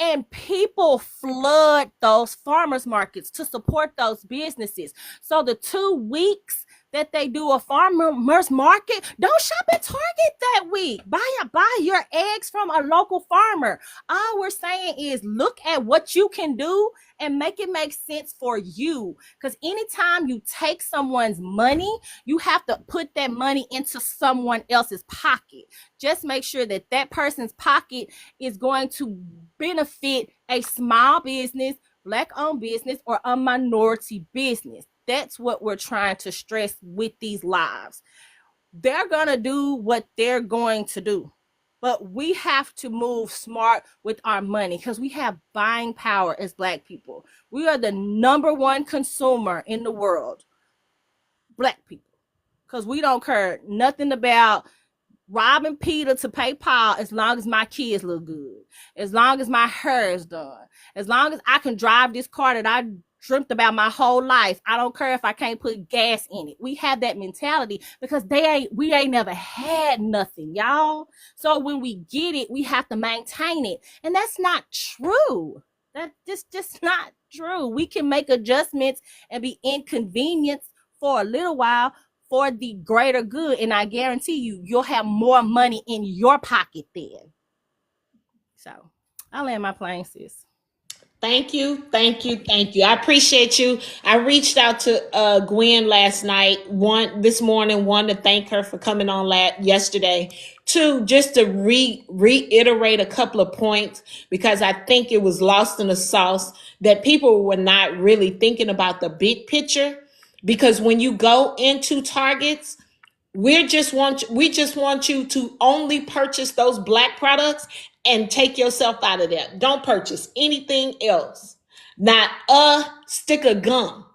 And people flood those farmers markets to support those businesses. So the 2 weeks that they do a farmers market, don't shop at Target that week. Buy your eggs from a local farmer. All we're saying is look at what you can do and make it make sense for you. Because anytime you take someone's money, you have to put that money into someone else's pocket. Just make sure that that person's pocket is going to benefit a small business, Black-owned business, or a minority business. That's what we're trying to stress with these lives. They're going to do what they're going to do. But we have to move smart with our money because we have buying power as Black people. We are the number one consumer in the world, Black people, because we don't care nothing about robbing Peter to pay Paul as long as my kids look good, as long as my hair is done, as long as I can drive this car that I dreamt about my whole life. I don't care if I can't put gas in it. We have that mentality because we ain't never had nothing, y'all. So when we get it, we have to maintain it. And that's not true. That's just not true. We can make adjustments and be inconvenienced for a little while for the greater good. And I guarantee you, you'll have more money in your pocket then. So I'll land my plane, sis. Thank you, thank you, thank you. I appreciate you. I reached out to Gwen last night. One this morning, one to thank her for coming on yesterday. Two, just to reiterate a couple of points because I think it was lost in the sauce that people were not really thinking about the big picture. Because when you go into Targets, we just want you to only purchase those Black products and take yourself out of there. Don't purchase anything else. Not a stick of gum.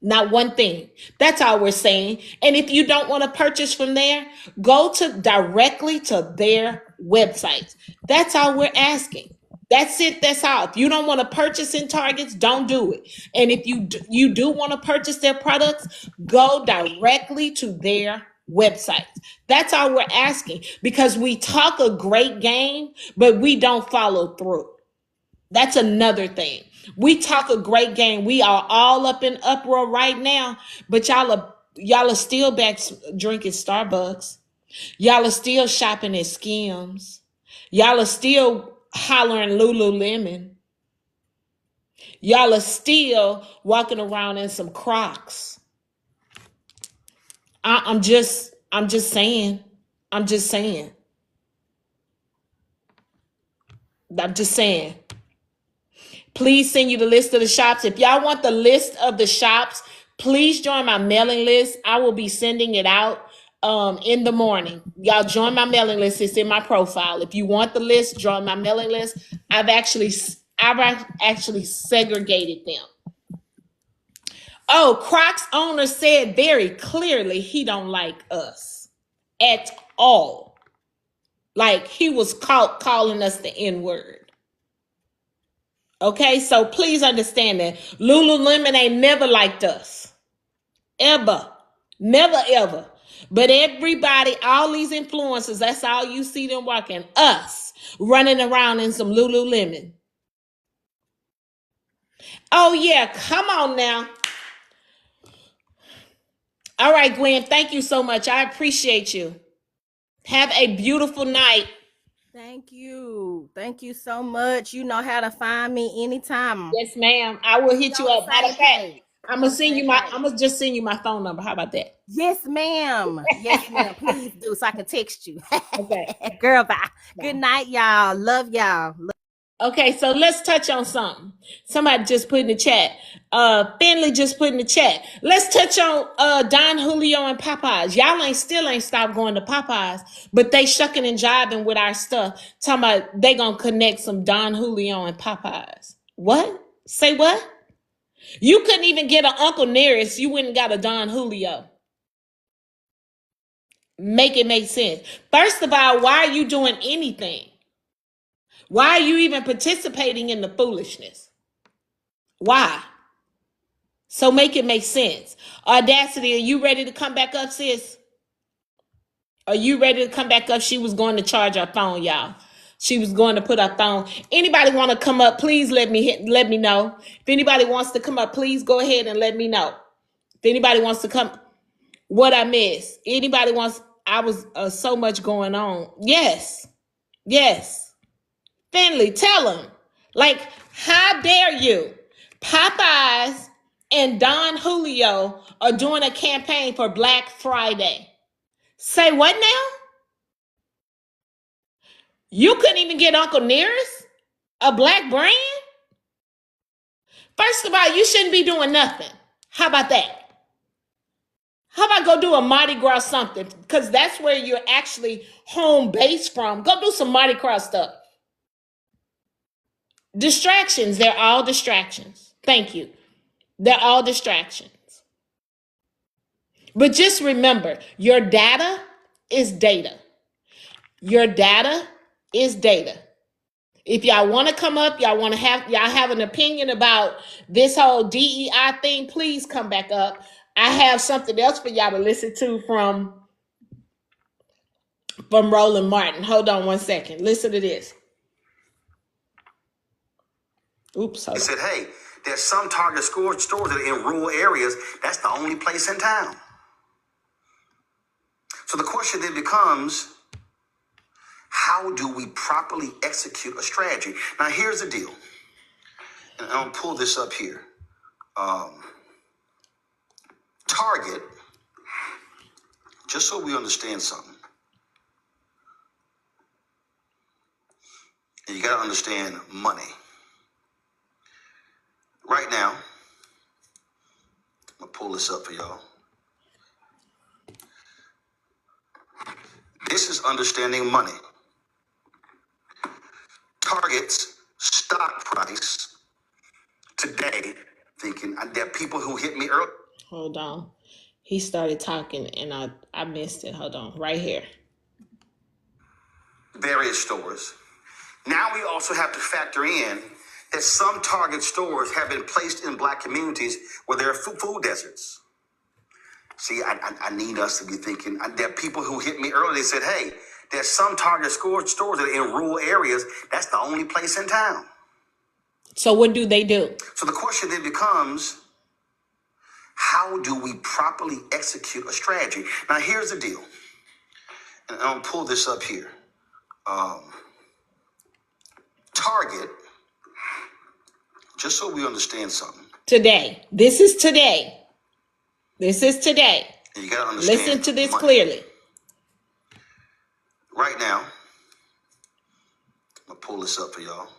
Not one thing. That's all we're saying. And if you don't want to purchase from there, go to directly to their websites. That's all we're asking. That's it. That's all. If you don't want to purchase in Targets, don't do it. And if you do want to purchase their products, go directly to their websites. That's all we're asking because we talk a great game, but we don't follow through. That's another thing. We talk a great game. We are all up in uproar right now, but y'all are still back drinking Starbucks. Y'all are still shopping at Skims. Y'all are still hollering Lululemon. Y'all are still walking around in some Crocs. I'm just saying. I'm just saying. I'm just saying. Please send you the list of the shops. If y'all want the list of the shops, please join my mailing list. I will be sending it out in the morning. Y'all join my mailing list. It's in my profile. If you want the list, join my mailing list. I've actually segregated them. Oh, Crocs owner said very clearly he don't like us at all. Like he was caught calling us the N-word. Okay, so please understand that Lululemon ain't never liked us. Ever. Never, ever. But everybody, all these influencers, that's all you see them walking. Us running around in some Lululemon. Oh, yeah, come on now. All right, Gwen, thank you so much. I appreciate you. Have a beautiful night. Thank you. Thank you so much. You know how to find me anytime. Yes, ma'am. I will hit you up. Matter of fact, I'm gonna just send you my phone number. How about that? Yes, ma'am. Yes, ma'am. Please do so I can text you. Okay. Girl, bye. Good night, y'all. Love y'all. Okay, so let's touch on something. Somebody just put in the chat. Finley just put in the chat. Let's touch on Don Julio and Popeyes. Y'all still ain't stopped going to Popeyes, but they shucking and jiving with our stuff. Talking about they gonna connect some Don Julio and Popeyes. What? Say what? You couldn't even get an Uncle Nearest. You wouldn't got a Don Julio. Make it make sense. First of all, why are you doing anything? Why are you even participating in the foolishness? Why? So make it make sense. Audacity, are you ready to come back up, sis? Are you ready to come back up? She was going to charge her phone, y'all. She was going to put her phone. Anybody want to come up? Please let me know. If anybody wants to come up, please go ahead and let me know. If anybody wants to come, what I missed. Anybody wants? I was so much going on. Yes, yes. Finley, tell them. Like, how dare you? Popeyes and Don Julio are doing a campaign for Black Friday. Say what now? You couldn't even get Uncle Nearest, a black brand? First of all, you shouldn't be doing nothing. How about that? How about go do a Mardi Gras something? Because that's where you're actually home base from. Go do some Mardi Gras stuff. Distractions. They're all distractions. Thank you. They're all distractions. But just remember, your data is data. Your data is data. If y'all want to come up, y'all have an opinion about this whole DEI thing, please come back up. I have something else for y'all to listen to from Roland Martin. Hold on one second. Listen to this. Oops. He said, hey, there's some Target stores that are in rural areas. That's the only place in town. So the question then becomes, how do we properly execute a strategy? Now, here's the deal. And I'll pull this up here. Target, just so we understand something, and you got to understand money. Right now, I'm going to pull this up for y'all. This is understanding money. Target's stock price today, thinking there are people who hit me early. Hold on. He started talking and I missed it. Hold on. Right here. Various stores. Now we also have to factor in that some Target stores have been placed in Black communities where there are food deserts. See, I need us to be thinking, there are people who hit me earlier. They said, hey, there's some Target stores that are in rural areas. That's the only place in town. So what do they do? So the question then becomes, how do we properly execute a strategy? Now, here's the deal. And I'll pull this up here. Target, just so we understand something. Today. This is today. This is today. And you got to understand. Listen to this money. clearly. Right now, I'm going to pull this up for y'all.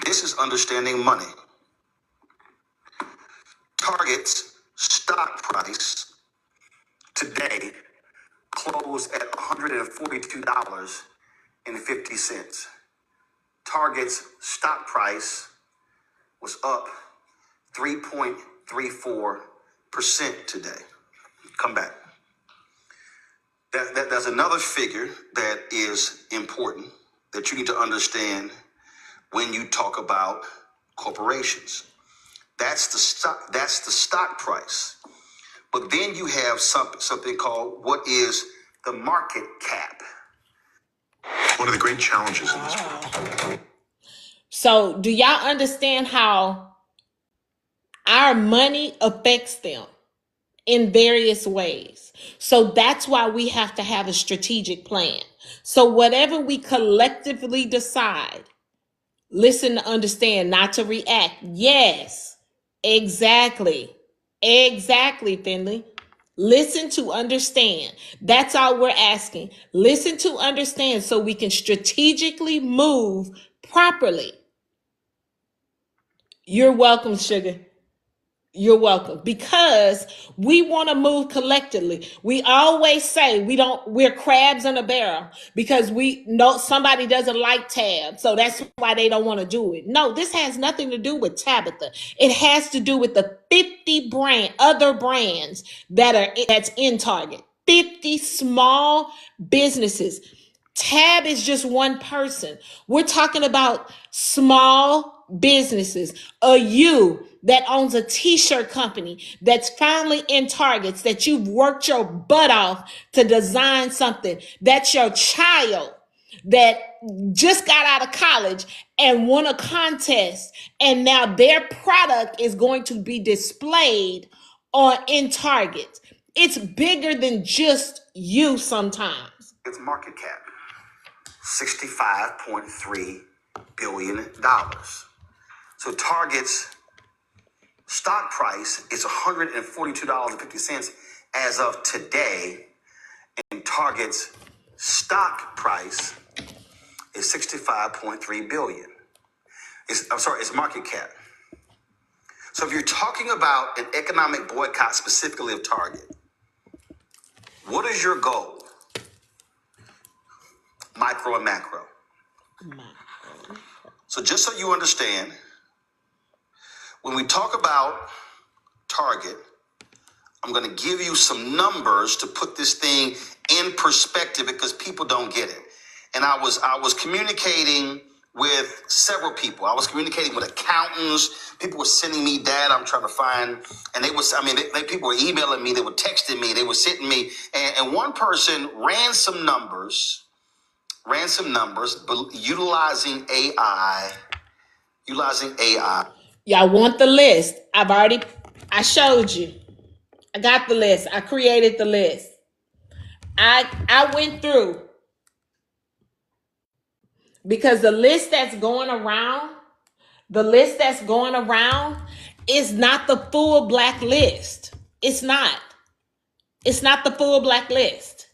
This is understanding money. Target's stock price today closed at $142.50. Target's stock price was up 3.34% today. Come back. There's another figure that is important that you need to understand when you talk about corporations. That's the stock price. But then you have something called what is the market cap. One of the great challenges in this world. So do y'all understand how our money affects them in various ways? So that's why we have to have a strategic plan. So whatever we collectively decide, listen to understand, not to react. Yes, exactly. Exactly, Finley. Listen to understand. That's all we're asking. Listen to understand so we can strategically move properly. You're welcome, sugar. You're welcome. Because we want to move collectively. We always say we're crabs in a barrel because we know somebody doesn't like Tab. So that's why they don't want to do it. No, this has nothing to do with Tabitha. It has to do with the 50 other brands that's in Target. 50 small businesses. Tab is just one person. We're talking about small businesses. You that owns a t-shirt company that's finally in Targets, that you've worked your butt off to design something. That's your child that just got out of college and won a contest, and now their product is going to be displayed in Target. It's bigger than just you sometimes. Its market cap, $65.3 billion. So Target's stock price is $142.50 as of today, and Target's stock price is $65.3 billion. It's market cap. So if you're talking about an economic boycott specifically of Target, what is your goal? Micro and macro. So just so you understand, when we talk about Target, I'm going to give you some numbers to put this thing in perspective because people don't get it. And I was communicating with several people. I was communicating with accountants. People were sending me data I'm trying to find. And people were emailing me. They were texting me. They were sending me. And one person ran some numbers, utilizing AI. Y'all want the list? I showed you. I got the list. I created the list. I went through because the list that's going around is not the full black list. It's not the full black list.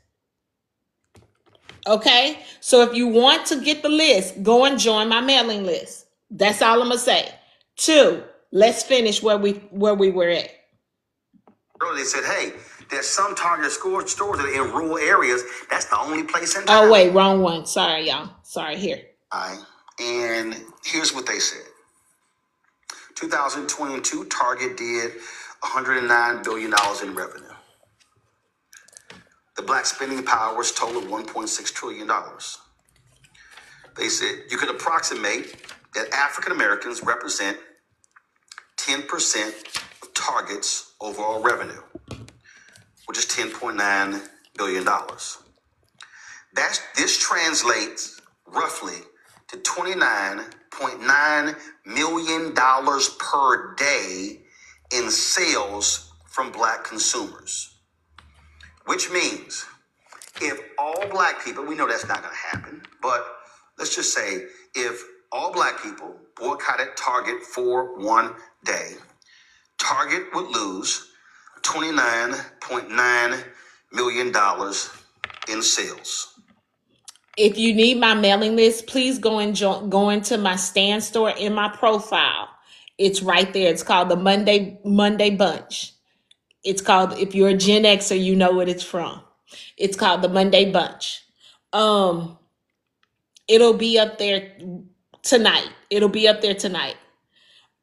Okay? So if you want to get the list, go and join my mailing list. That's all I'm gonna say. 2, let's finish where we were at. Earlier they said, hey, there's some Target stores that are in rural areas. That's the only place in town. Oh, wait, wrong one. Sorry, y'all. Sorry, here. All right. And here's what they said. 2022, Target did $109 billion in revenue. The black spending power was totaled $1.6 trillion. They said you could approximate that African Americans represent 10% of Target's overall revenue, which is $10.9 billion. This translates roughly to $29.9 million per day in sales from Black consumers. Which means if all Black people, we know that's not going to happen, but let's just say if all Black people boycotted Target for one day, Target would lose $29.9 million in sales. If you need my mailing list, please go into my Stand store in my profile. It's right there. It's called the Monday Bunch. It's called, if you're a Gen Xer, you know what it's from. It's called the Monday Bunch. It'll be up there tonight.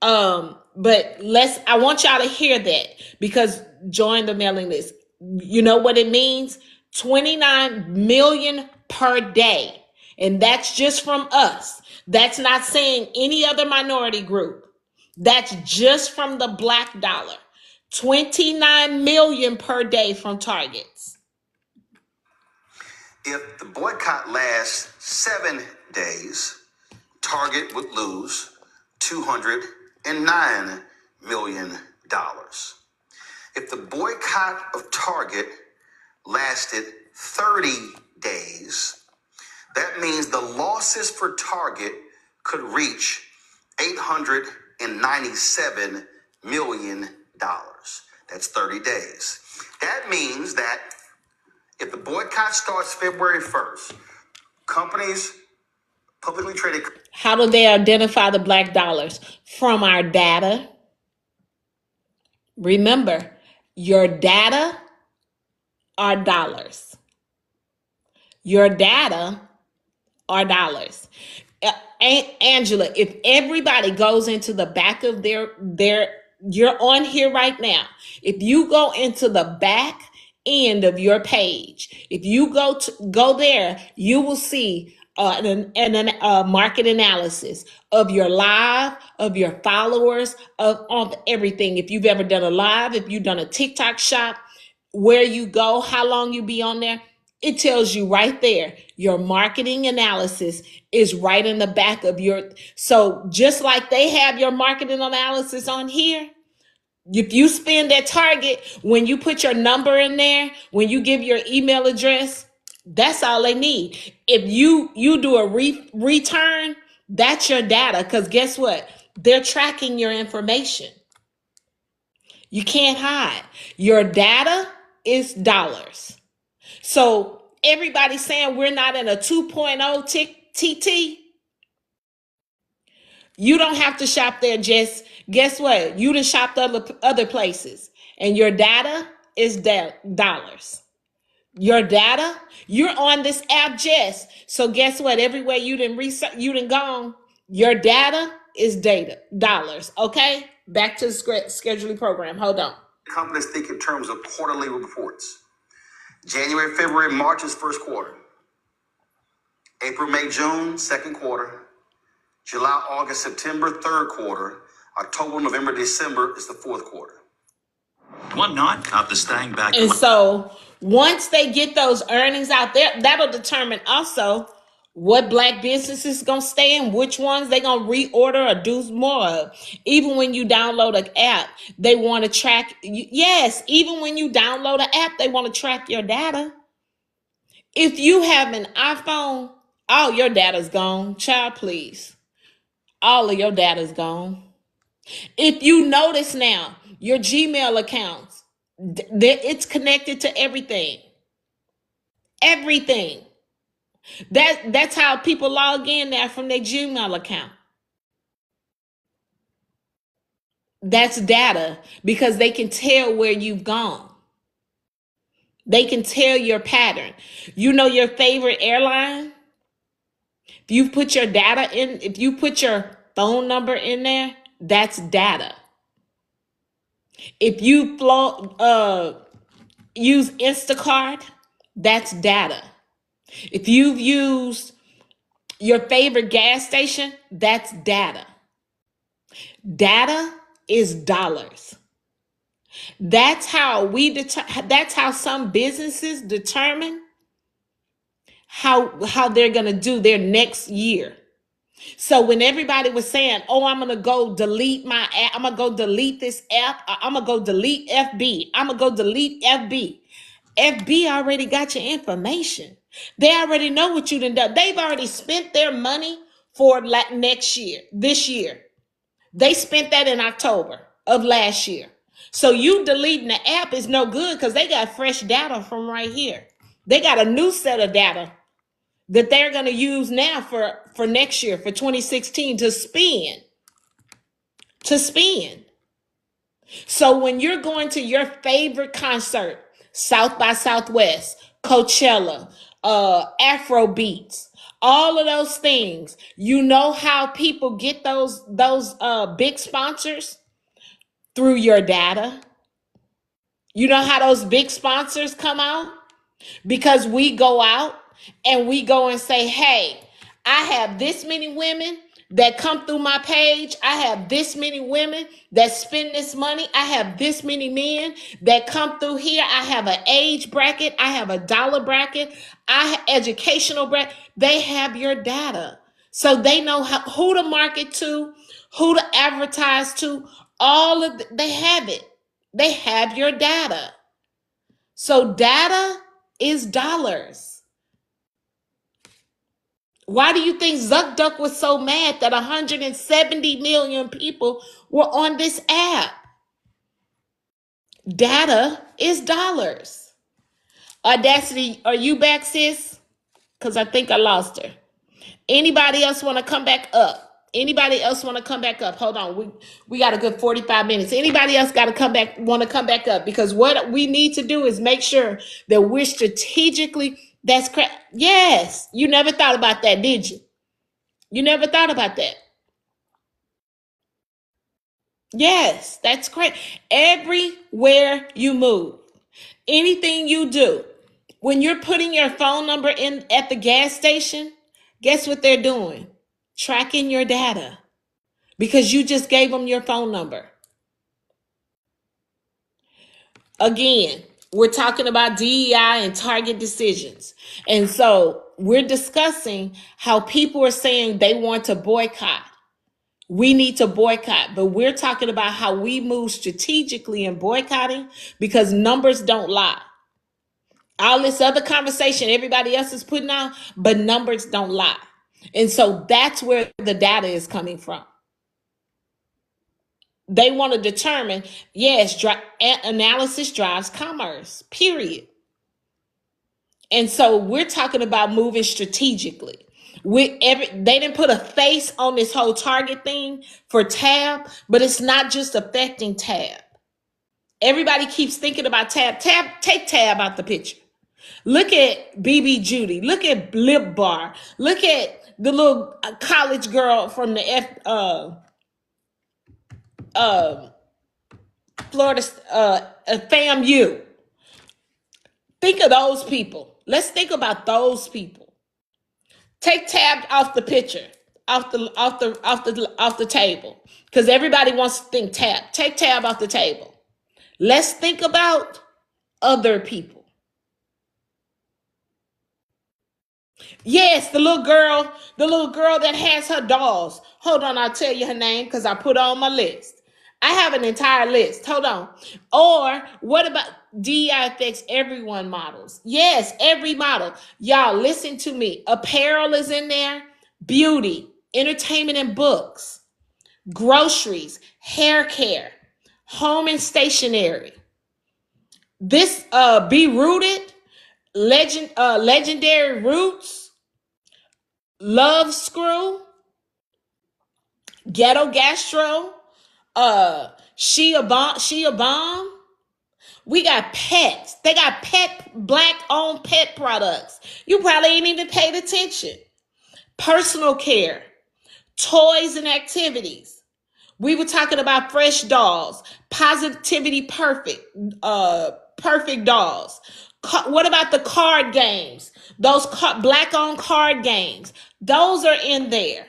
But I want y'all to hear that, because join the mailing list. You know what it means? 29 million per day. And that's just from us. That's not saying any other minority group. That's just from the Black dollar. 29 million per day from Targets. If the boycott lasts 7 days, Target would lose $209 million. If the boycott of Target lasted 30 days, that means the losses for Target could reach $897 million. That's 30 days. That means that if the boycott starts February 1st, companies, publicly traded. How do they identify the Black dollars? From our data. Remember, your data are dollars. Your data are dollars. Angela, if everybody goes into the back of their, you're on here right now. If you go into the back end of your page, if you go there, you will see a market analysis of your live, of your followers, of everything. If you've ever done a live, if you've done a TikTok shop, where you go, how long you be on there, it tells you right there. Your marketing analysis is right in the back of your. So just like they have your marketing analysis on here, if you spend at Target, when you put your number in there, when you give your email address, that's all they need. If you do a return, that's your data. Because guess what? They're tracking your information. You can't hide. Your data is dollars. So everybody's saying we're not in a 2.0 TT. You don't have to shop there, Jess. Guess what? You done shopped other places. And your data is dollars. Your data, you're on this app, Jess. So guess what? Everywhere you done gone, your data is dollars. Okay? Back to the scheduling program. Hold on. Companies think in terms of quarterly reports. January, February, March is first quarter. April, May, June, second quarter. July, August, September, third quarter. October, November, December is the fourth quarter. One night after staying back. And so once they get those earnings out there, that'll determine also what Black businesses going to stay in, which ones they going to reorder or do more of. Even when you download an app, they want to track. Yes, even when you download an app, they want to track your data. If you have an iPhone, all your data's gone. Child, please. All of your data's gone. If you notice now, your Gmail accounts, it's connected to everything. Everything. That's how people log in there from their Gmail account. That's data, because they can tell where you've gone. They can tell your pattern. You know your favorite airline? If you put your data in, if you put your phone number in there, that's data. If you use Instacart, that's data. If you've used your favorite gas station, that's data. Data is dollars. That's how that's how some businesses determine how they're going to do their next year. So when everybody was saying, oh, I'm going to go delete my app, I'm going to go delete this app, I'm going to go delete FB, I'm going to go delete FB. FB already got your information. They already know what you done done. They've already spent their money for next year, this year. They spent that in October of last year. So you deleting the app is no good because they got fresh data from right here. They got a new set of data that they're going to use now for next year, for 2016, to spend. So when you're going to your favorite concert, South by Southwest, Coachella, Afro Beats, all of those things, you know how people get those big sponsors? Through your data. You know how those big sponsors come out? Because we go out and we go and say, hey, I have this many women that come through my page. I have this many women that spend this money. I have this many men that come through here. I have an age bracket. I have a dollar bracket. I have educational bracket. They have your data. So they know who to market to, who to advertise to. They have it. They have your data. So data is dollars. Why do you think Zuck Duck was so mad that 170 million people were on this app? Data is dollars. Audacity, are you back, sis? Because I think I lost her. Anybody else want to come back up? Anybody else want to come back up? Hold on. We got a good 45 minutes. Anybody else got to want to come back up? Because what we need to do is make sure that we're strategically, that's correct. Yes. You never thought about that, did you? You never thought about that. Yes, that's correct. Everywhere you move, anything you do, when you're putting your phone number in at the gas station, guess what they're doing? Tracking your data. Because you just gave them your phone number. Again, we're talking about DEI and target decisions. And so we're discussing how people are saying they want to boycott. We need to boycott, but we're talking about how we move strategically in boycotting because numbers don't lie. All this other conversation everybody else is putting out, but numbers don't lie. And so that's where the data is coming from. They want to determine, yes, analysis drives commerce, period. And so we're talking about moving strategically. They didn't put a face on this whole target thing for Tab, but it's not just affecting Tab. Everybody keeps thinking about Tab. Take Tab out the picture. Look at BB Judy. Look at Lip Bar. Look at the little college girl from the Florida FAMU. Think of those people. Let's think about those people. Take Tab off the picture, off the table, because everybody wants to think Tab. Take Tab off the table. Let's think about other people. Yes, the little girl that has her dolls. Hold on, I'll tell you her name because I put her on my list. I have an entire list. Hold on. Or what about DEI affects everyone models? Yes, every model. Y'all, listen to me. Apparel is in there. Beauty, entertainment and books, groceries, hair care, home and stationery. This Be Rooted, legendary roots, Love Screw, Ghetto Gastro, She a Bomb. We got pets. They got black owned pet products. You probably ain't even paid attention. Personal care, toys and activities. We were talking about fresh dolls, positivity perfect, perfect dolls. What about the card games? Those black owned card games. Those are in there.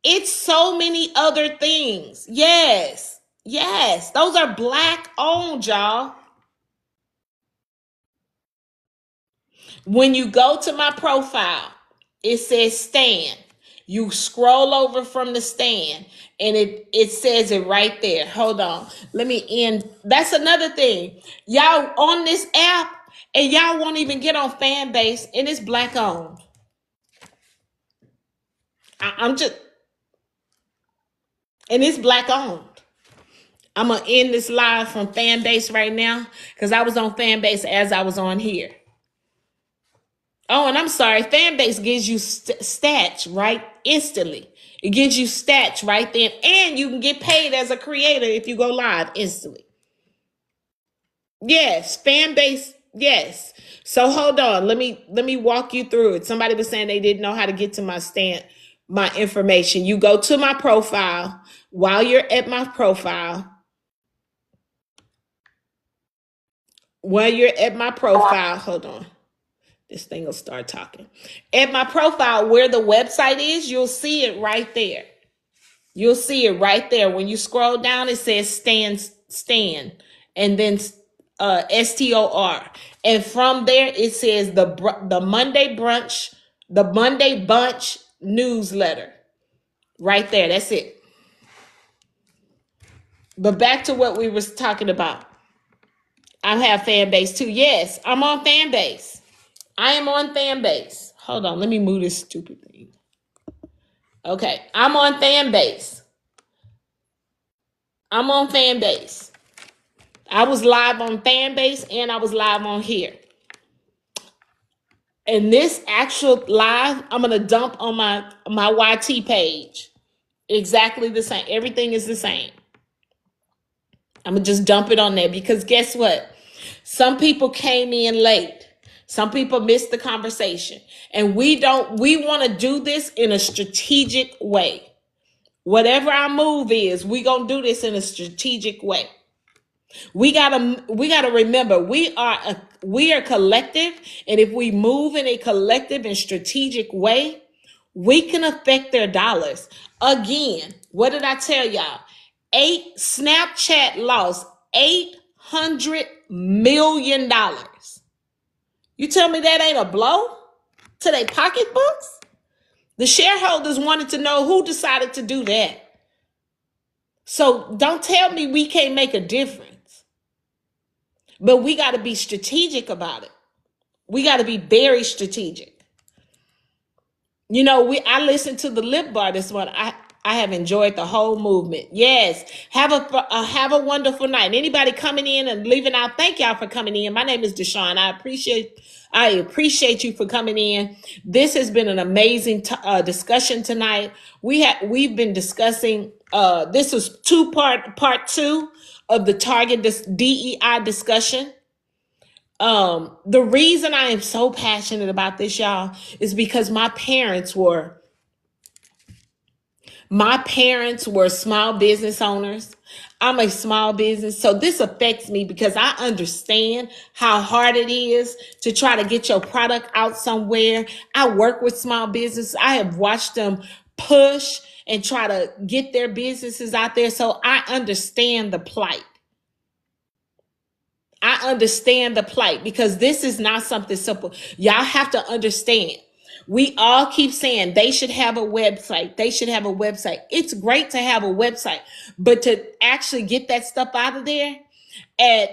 It's so many other things. Yes. Those are black owned, y'all. When you go to my profile, it says Stan. You scroll over from the stand and it says it right there. Hold on. Let me end. That's another thing. Y'all on this app and y'all won't even get on fan base and it's black owned. I'm just, and it's black owned. I'm going to end this live from fan base right now because I was on fan base as I was on here. Oh, and I'm sorry. Fan base gives you stats right instantly. It gives you stats right then. And you can get paid as a creator if you go live instantly. Yes, fan base. Yes. So hold on. Let me walk you through it. Somebody was saying they didn't know how to get to my information. You go to my profile. While you're at my profile, hold on. This thing will start talking. At my profile, where the website is, you'll see it right there. You'll see it right there. When you scroll down, it says stand, and then STOR. And from there, it says the Monday brunch, the Monday bunch newsletter. Right there. That's it. But back to what we was talking about. I have fan base too. Yes, I'm on fan base. I am on fan base. Hold on. Let me move this stupid thing. Okay. I'm on fan base. I'm on fan base. I was live on fan base and I was live on here. And this actual live, I'm going to dump on my YT page. Exactly the same. Everything is the same. I'm going to just dump it on there because guess what? Some people came in late. Some people missed the conversation. And we want to do this in a strategic way. Whatever our move is, we going to do this in a strategic way. We gotta remember we are collective, and if we move in a collective and strategic way, we can affect their dollars. Again, what did I tell y'all? Snapchat lost $800 million. You tell me that ain't a blow to their pocketbooks? The shareholders wanted to know who decided to do that. So don't tell me we can't make a difference. But we got to be strategic about it. We got to be very strategic. You know, I listened to the lip bar this one. I have enjoyed the whole movement. Yes. Have a wonderful night. Anybody coming in and leaving out, thank y'all for coming in. My name is Deshawn. I appreciate you for coming in. This has been an amazing discussion tonight. We've been discussing, this is part 2 of the Target DEI discussion. The reason I am so passionate about this, y'all, is because my parents were small business owners. I'm a small business. So this affects me because I understand how hard it is to try to get your product out somewhere. I work with small business. I have watched them push and try to get their businesses out there. So I understand the plight. I understand the plight because this is not something simple. Y'all have to understand. We all keep saying they should have a website. They should have a website. It's great to have a website, but to actually get that stuff out of there at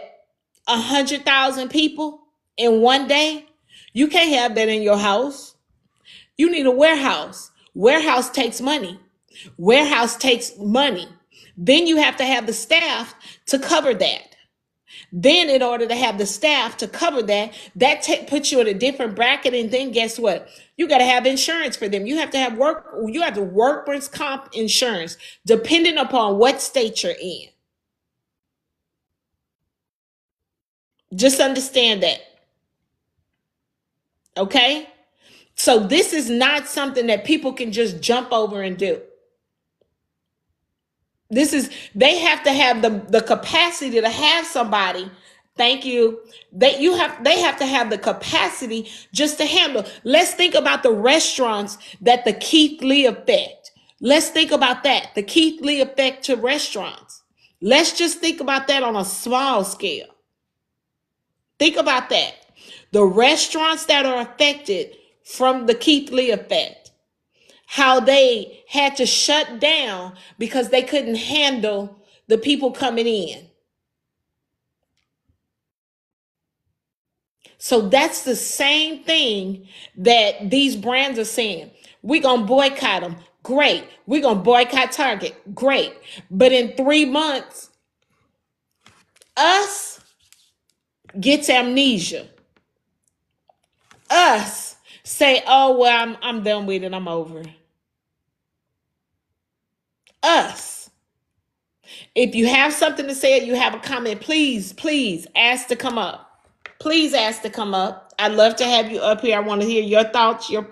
100,000 people in one day, you can't have that in your house. You need a warehouse. Warehouse takes money. Warehouse takes money. Then you have to have the staff to cover that. Then in order to have the staff to cover that puts you in a different bracket. And then guess what? You got to have insurance for them. You have to have workers' comp insurance, depending upon what state you're in. Just understand that. Okay? So this is something that people can just jump over and do. They have to have the capacity to have somebody. Thank you. They have to have the capacity just to handle. Let's think about the restaurants that the Keith Lee effect. Let's think about that. The Keith Lee effect to restaurants. Let's just think about that on a small scale. Think about that. The restaurants that are affected from the Keith Lee effect. how they had to shut down because they couldn't handle the people coming in. So that's the same thing that these brands are saying. We're going to boycott them. Great. We're going to boycott Target. Great. But in 3 months, us gets amnesia. Us say, oh, well, I'm done with it. I'm over it. Us. If you have something to say, you have a comment, please ask to come up. Please ask to come up. I'd love to have you up here. I want to hear your thoughts, your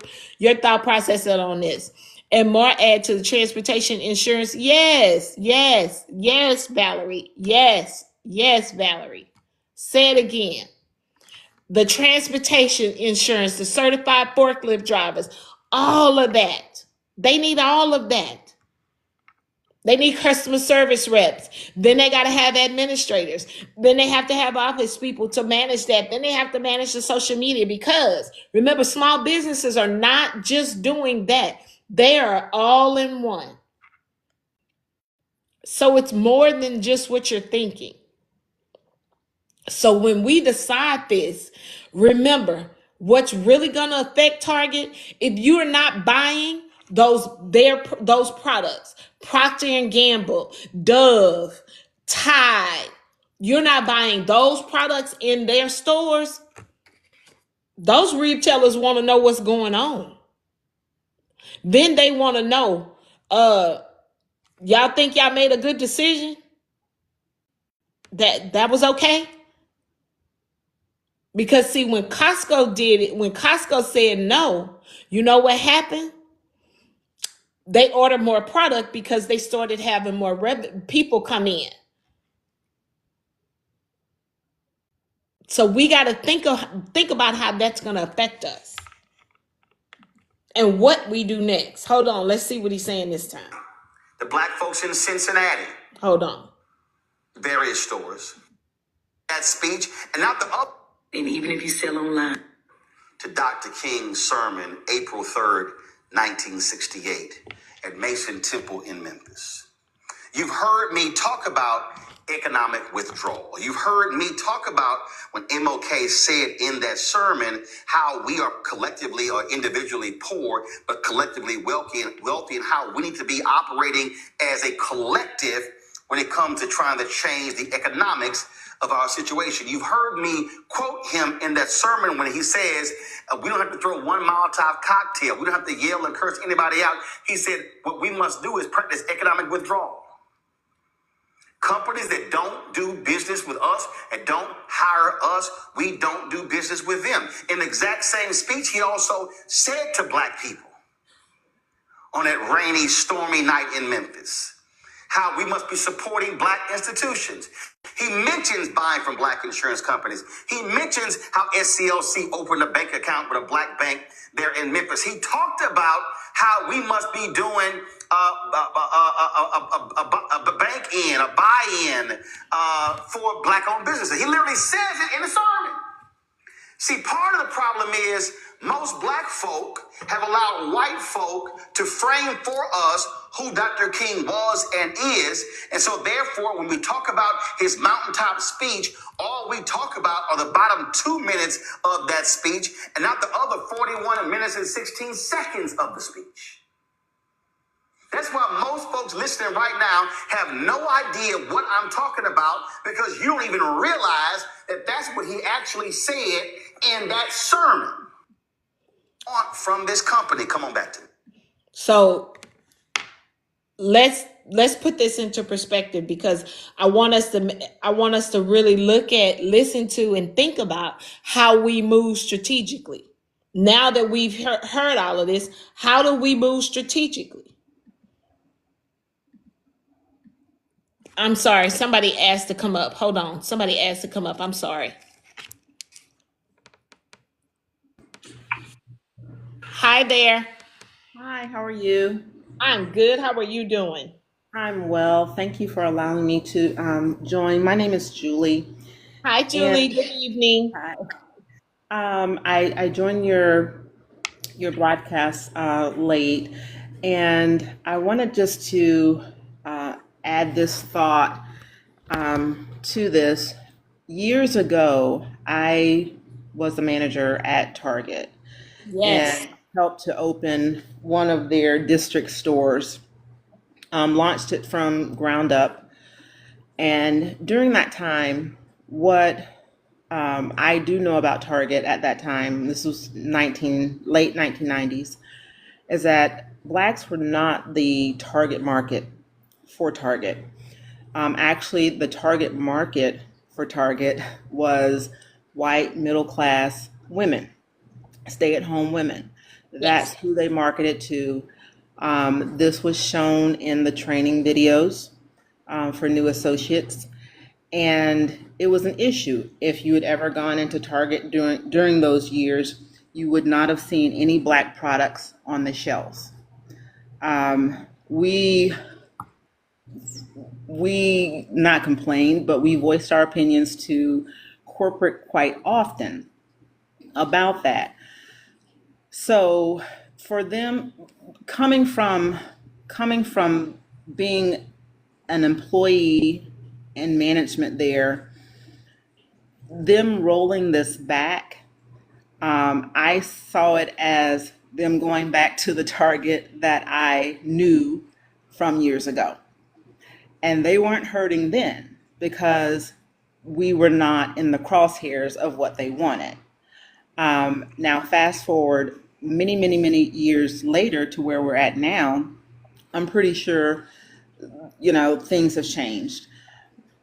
thought process on this. And more add to the transportation insurance. Yes, Valerie. Yes, Valerie. Say it again. The transportation insurance, the certified forklift drivers, all of that. They need all of that. They need customer service reps. Then they got to have administrators. Then they have to have office people to manage that. Then they have to manage the social media because remember, small businesses are not just doing that. They are all in one. So it's more than just what you're thinking. So when we decide this, remember what's really going to affect Target. If you're not buying those products, Procter and Gamble, Dove, Tide, you're not buying those products in their stores. Those retailers want to know what's going on. Then they want to know, y'all think y'all made a good decision? That was okay? Because see, when Costco did it, when Costco said no, you know what happened? They ordered more product because they started having more people come in. So we got to think about how that's going to affect us and what we do next. Hold on, let's see what he's saying this time. The black folks in Cincinnati. Hold on. Various stores. That speech, and not the other. And even if you sell online. To Dr. King's sermon, April 3rd, 1968, at Mason Temple in Memphis. You've heard me talk about economic withdrawal. You've heard me talk about when MOK said in that sermon how we are collectively or individually poor, but collectively wealthy, and how we need to be operating as a collective when it comes to trying to change the economics of our situation. You've heard me quote him in that sermon when he says, we don't have to throw one Molotov cocktail. We don't have to yell and curse anybody out. He said, what we must do is practice economic withdrawal. Companies that don't do business with us and don't hire us, we don't do business with them. In the exact same speech, he also said to black people on that rainy, stormy night in Memphis, how we must be supporting black institutions. He mentions buying from black insurance companies. He mentions how SCLC opened a bank account with a black bank there in Memphis. He talked about how we must be doing a bank-in, a buy-in for black-owned businesses. He literally says it in the sermon. See, part of the problem is most black folk have allowed white folk to frame for us who Dr. King was and is. And so therefore, when we talk about his mountaintop speech, all we talk about are the bottom 2 minutes of that speech and not the other 41 minutes and 16 seconds of the speech. That's why most folks listening right now have no idea what I'm talking about because you don't even realize that that's what he actually said in that sermon from this company. Come on back to me. So let's put this into perspective because I want us to really listen to and think about how we move strategically. Now that we've heard all of this, how do we move strategically? I'm sorry, somebody asked to come up. Hold on, somebody asked to come up. I'm sorry. Hi there. Hi, how are you? I'm good. How are you doing? I'm well. Thank you for allowing me to join. My name is Julie. Hi, Julie. Good evening. Hi. I joined your broadcast late, And I wanted just to add this thought to this. Years ago, I was a manager at Target Yes. and helped to open one of their district stores, launched it from ground up. And during that time, what I do know about Target at that time, this was late 1990s, is that blacks were not the target market for Target. Actually, the target market for Target was white middle class women, stay at home women. That's Yes. who they marketed to. This was shown in the training videos for new associates. And it was an issue. If you had ever gone into Target during those years, you would not have seen any black products on the shelves. We not complained, but we voiced our opinions to corporate quite often about that. So for them, coming from being an employee in management there, them rolling this back, I saw it as them going back to the Target that I knew from years ago. And they weren't hurting then because we were not in the crosshairs of what they wanted. Now, fast forward many, many, many years later to where we're at now, I'm pretty sure, things have changed.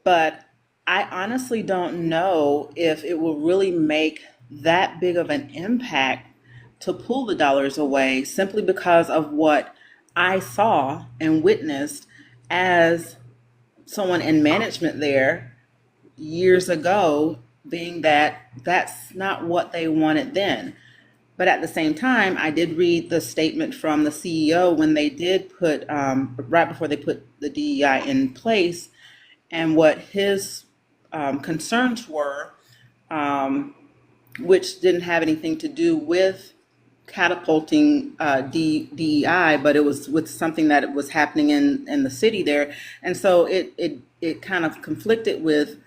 But I honestly don't know if it will really make that big of an impact to pull the dollars away simply because of what I saw and witnessed as someone in management there years ago, being that that's not what they wanted then. But at the same time, I did read the statement from the CEO when they did put, right before they put the DEI in place, and what his concerns were, which didn't have anything to do with catapulting DEI, but it was with something that was happening in the city there. And so it kind of conflicted with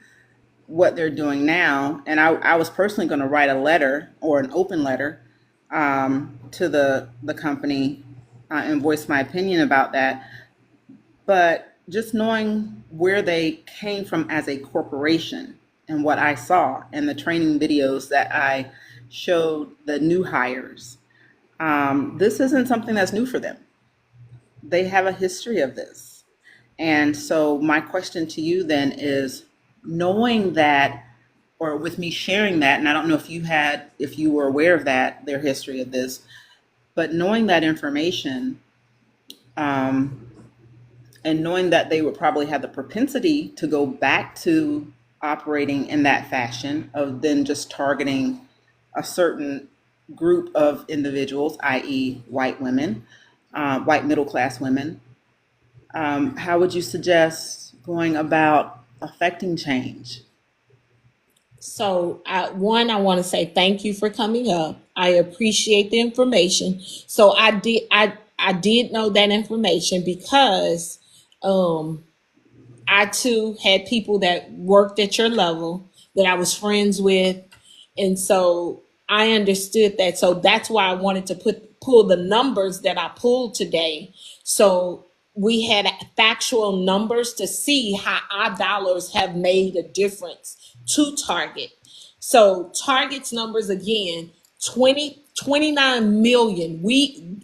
what they're doing now. And I was personally going to write a letter or an open letter to the company and voice my opinion about that. But just knowing where they came from as a corporation and what I saw in the training videos that I showed the new hires, this isn't something that's new for them. They have a history of this. And so my question to you then is, knowing that, or with me sharing that, and I don't know if you were aware of that, their history of this, but knowing that information, and knowing that they would probably have the propensity to go back to operating in that fashion of then just targeting a certain group of individuals, i.e. white women, white middle class women, how would you suggest going about affecting change? So, I want to say thank you for coming up. I appreciate the information. So I did know that information because I too had people that worked at your level that I was friends with, and so I understood that. So that's why I wanted to pull the numbers that I pulled today. So we had factual numbers to see how our dollars have made a difference to Target. So Target's numbers again, 29 million.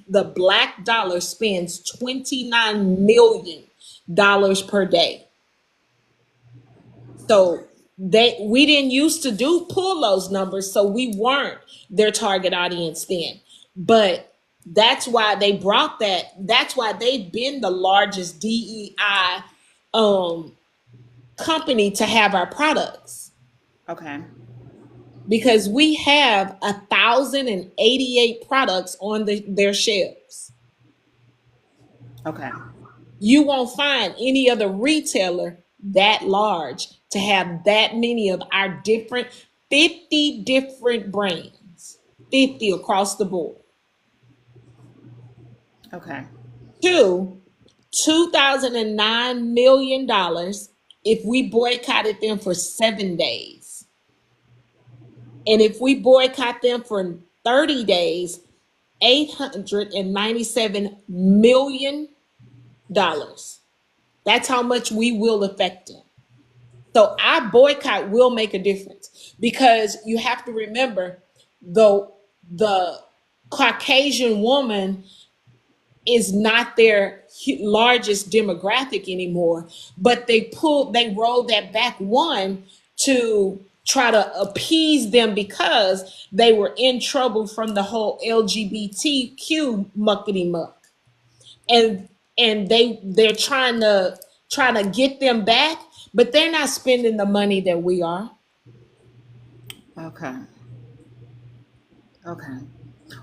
The black dollar spends $29 million per day. So we didn't used to pull those numbers, so we weren't their target audience then. But that's why they brought that. That's why they've been the largest DEI company to have our products, Okay. because we have 1,088 products on their shelves. Okay. You won't find any other retailer that large to have that many of our 50 different brands, 50 across the board. Okay. Two, $2,009 million if we boycotted them for 7 days. And if we boycott them for 30 days, $897 million. That's how much we will affect them. So our boycott will make a difference, because you have to remember, the Caucasian woman is not their largest demographic anymore, but they rolled that back one to try to appease them because they were in trouble from the whole LGBTQ muckety muck. And they're trying to get them back, but they're not spending the money that we are. Okay. Okay.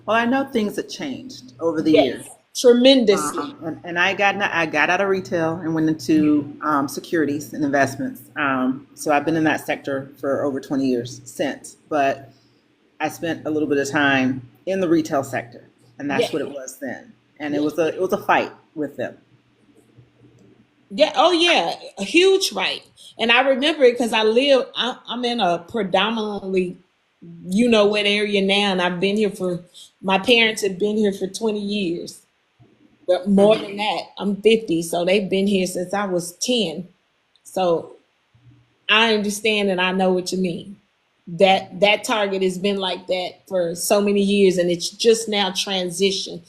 Well, I know things have changed over the years. Yes, tremendously. And I got out of retail and went into securities and investments. So I've been in that sector for over 20 years since. But I spent a little bit of time in the retail sector, and that's Yeah. what it was then. And it was a fight with them. Yeah. Oh, yeah. A huge fight. And I remember it because I'm in a predominantly, what area now. And my parents have been here for 20 years. But more than that, I'm 50. So they've been here since I was 10. So I understand and I know what you mean. That Target has been like that for so many years, and it's just now transitioned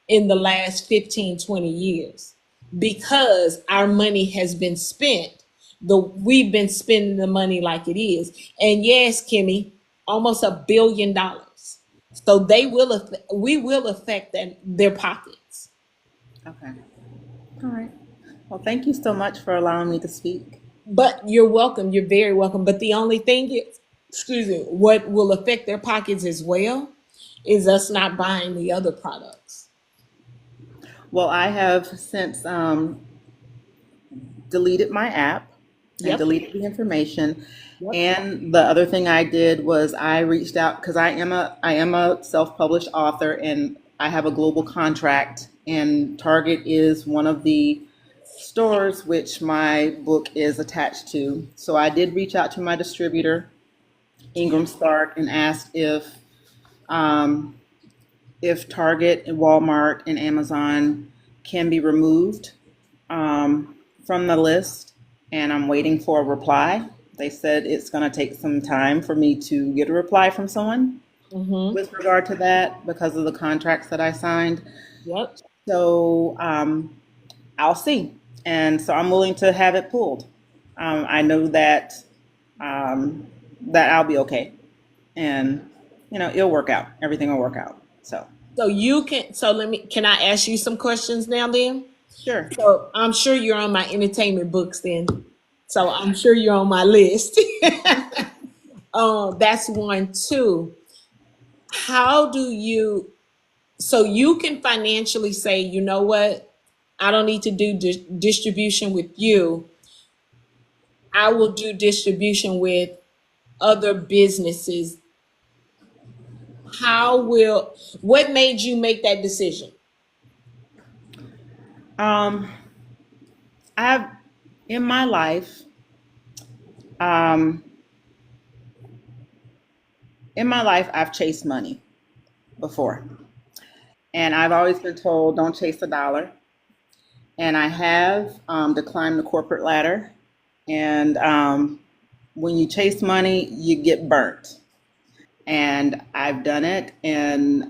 in the last 15, 20 years, because our money has been spent. We've been spending the money like it is. And yes, Kimmy, almost $1 billion. So we will affect their pockets. Okay. All right. Well, thank you so much for allowing me to speak. But you're welcome. You're very welcome. But the only thing is, what will affect their pockets as well is us not buying the other products. Well, I have since deleted my app and Yep. deleted the information. Yep. And the other thing I did was I reached out because I am a self-published author, and I have a global contract, and Target is one of the stores which my book is attached to. So I did reach out to my distributor, Ingram Stark, and asked if Target and Walmart and Amazon can be removed from the list, and I'm waiting for a reply. They said it's going to take some time for me to get a reply from someone with regard to that because of the contracts that I signed. Yep. So I'll see. And so I'm willing to have it pulled. I know that I'll be okay. And, it'll work out. Everything will work out. So can I ask you some questions now then? sure. So I'm sure you're on my entertainment books then. So I'm sure you're on my list. That's one. Two, so you can financially say, you know what? I don't need to do distribution with you. I will do distribution with other businesses. What made you make that decision? I've in my life, I've chased money before, and I've always been told don't chase a dollar. And I have declined the corporate ladder, and when you chase money, you get burnt. And I've done it, and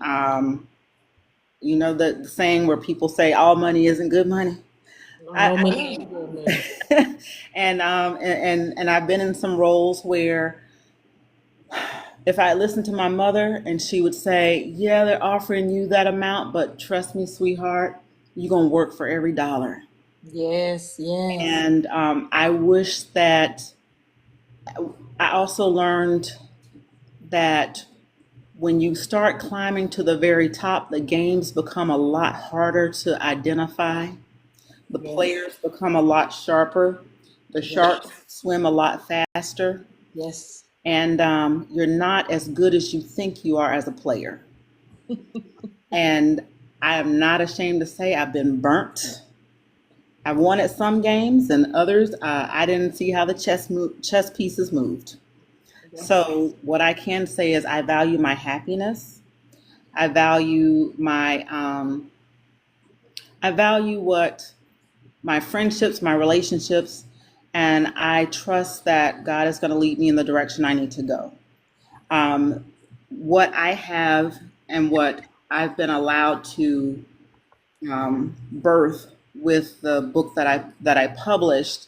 the saying where people say all money isn't good money. And I've been in some roles where if I listened to my mother and she would say, yeah, they're offering you that amount, but trust me, sweetheart, you're going to work for every dollar. Yes, yes. And I wish that I also learned that when you start climbing to the very top, the games become a lot harder to identify. The players become a lot sharper. The sharks swim a lot faster. Yes. And you're not as good as you think you are as a player. And I am not ashamed to say I've been burnt. I won at some games, and others I didn't see how the chess pieces moved. So what I can say is I value my happiness. I value I value what my friendships, my relationships, and I trust that God is going to lead me in the direction I need to go. What I have and what I've been allowed to birth with the book that I published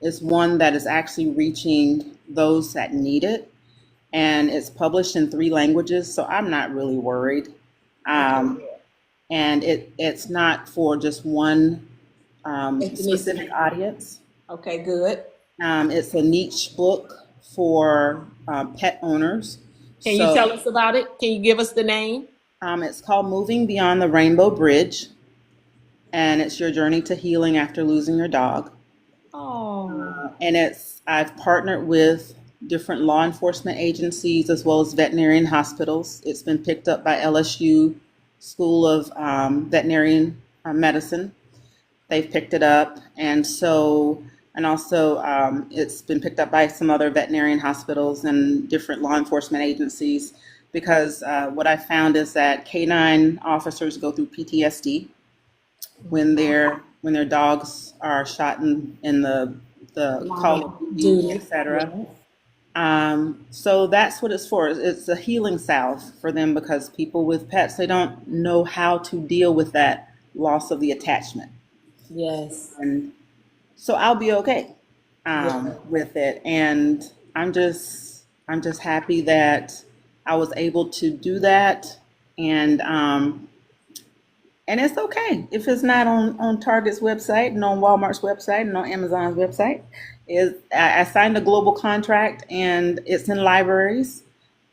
is one that is actually reaching those that need it, and it's published in 3 languages, so I'm not really worried. Um, and it's not for just one specific audience. Okay, good. It's a niche book for pet owners. Can you tell us about it? Can you give us the name? It's called Moving Beyond the Rainbow Bridge, and it's your journey to healing after losing your dog. Oh. And I've partnered with different law enforcement agencies as well as veterinarian hospitals. It's been picked up by LSU School of Veterinarian Medicine. They've picked it up, and also it's been picked up by some other veterinarian hospitals and different law enforcement agencies, because what I found is that canine officers go through PTSD when their dogs are shot in the Call of Duty, etc. So that's what it's for. It's a healing salve for them, because people with pets, they don't know how to deal with that loss of the attachment. Yes. And so I'll be okay with it. And I'm just happy that I was able to do that. And it's okay if it's not on Target's website and on Walmart's website and on Amazon's website. I signed a global contract, and it's in libraries.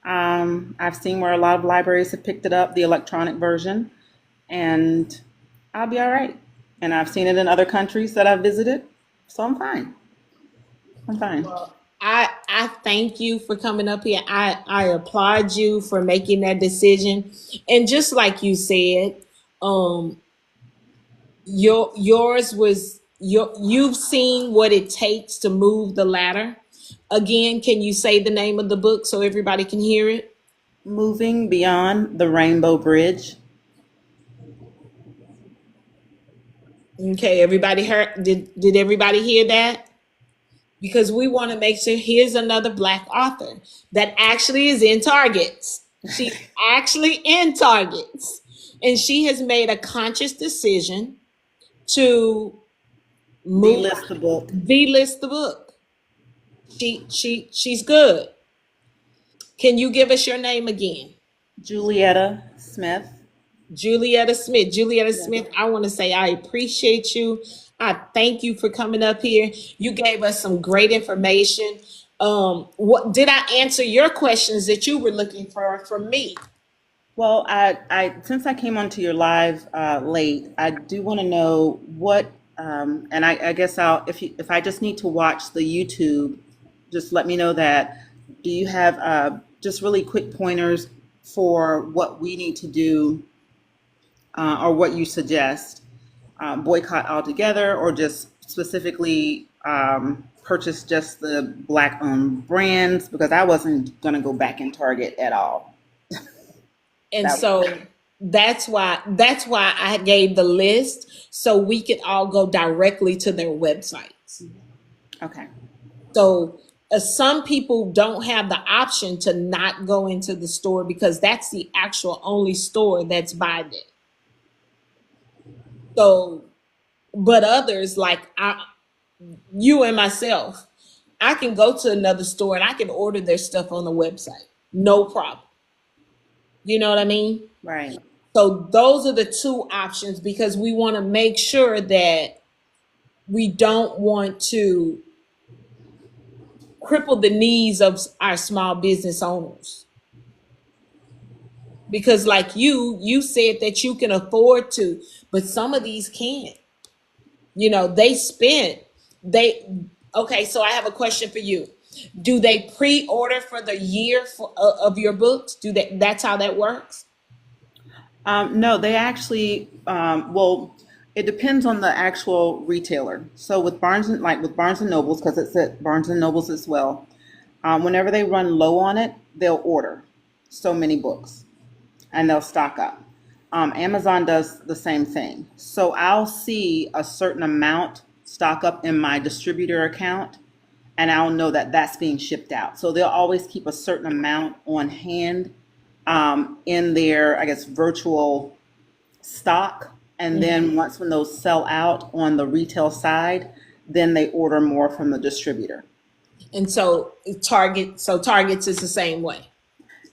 I've seen where a lot of libraries have picked it up, the electronic version, and I'll be all right. And I've seen it in other countries that I've visited, so I'm fine. I'm fine. I thank you for coming up here. I applaud you for making that decision. And just like you said, yours was you've seen what it takes to move the ladder. Again, can you say the name of the book so everybody can hear it? Moving Beyond the Rainbow Bridge. Okay, everybody heard? Did everybody hear that? Because we want to make sure. Here's another Black author that actually is in Targets. She's actually in Targets, and she has made a conscious decision to Delist the book. delist the book. She's good. Can you give us your name again? Julietta Smith. Julietta Smith. Julietta Smith, I want to say I appreciate you. I thank you for coming up here. You gave us some great information. What did I answer your questions that you were looking for from me? Well, I since I came onto your live late, I do want to know what, and I guess if I just need to watch the YouTube, just let me know that. Do you have just really quick pointers for what we need to do, or what you suggest? Boycott altogether, or just specifically purchase just the Black-owned brands? Because I wasn't going to go back in Target at all. And so that's why I gave the list, so we could all go directly to their websites. Okay. So some people don't have the option to not go into the store, because that's the actual only store that's by them. So, but others like you and myself, I can go to another store and I can order their stuff on the website. No problem. You know what I mean? Right. So those are the 2 options, because we want to make sure that we don't want to cripple the needs of our small business owners. Because like you said that you can afford to, but some of these can't. You know, okay, so I have a question for you. Do they pre-order for the year of your books? That's how that works? No, they actually, well, it depends on the actual retailer. So with Barnes and Nobles, because it's at Barnes and Nobles as well, whenever they run low on it, they'll order so many books and they'll stock up. Amazon does the same thing. So I'll see a certain amount stock up in my distributor account, and I'll know that that's being shipped out. So they'll always keep a certain amount on hand in their, I guess, virtual stock. And then once when those sell out on the retail side, then they order more from the distributor. And so Targets is the same way.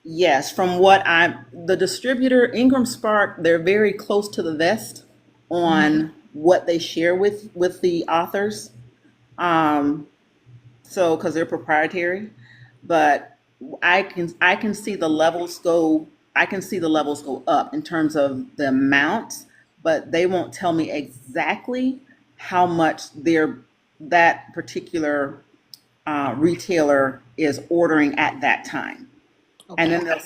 Yes, the distributor, Ingram Spark, they're very close to the vest on what they share with the authors. So, because they're proprietary, but I can see the levels go. I can see the levels go up in terms of the amounts, but they won't tell me exactly how much that particular retailer is ordering at that time. Okay. And then they'll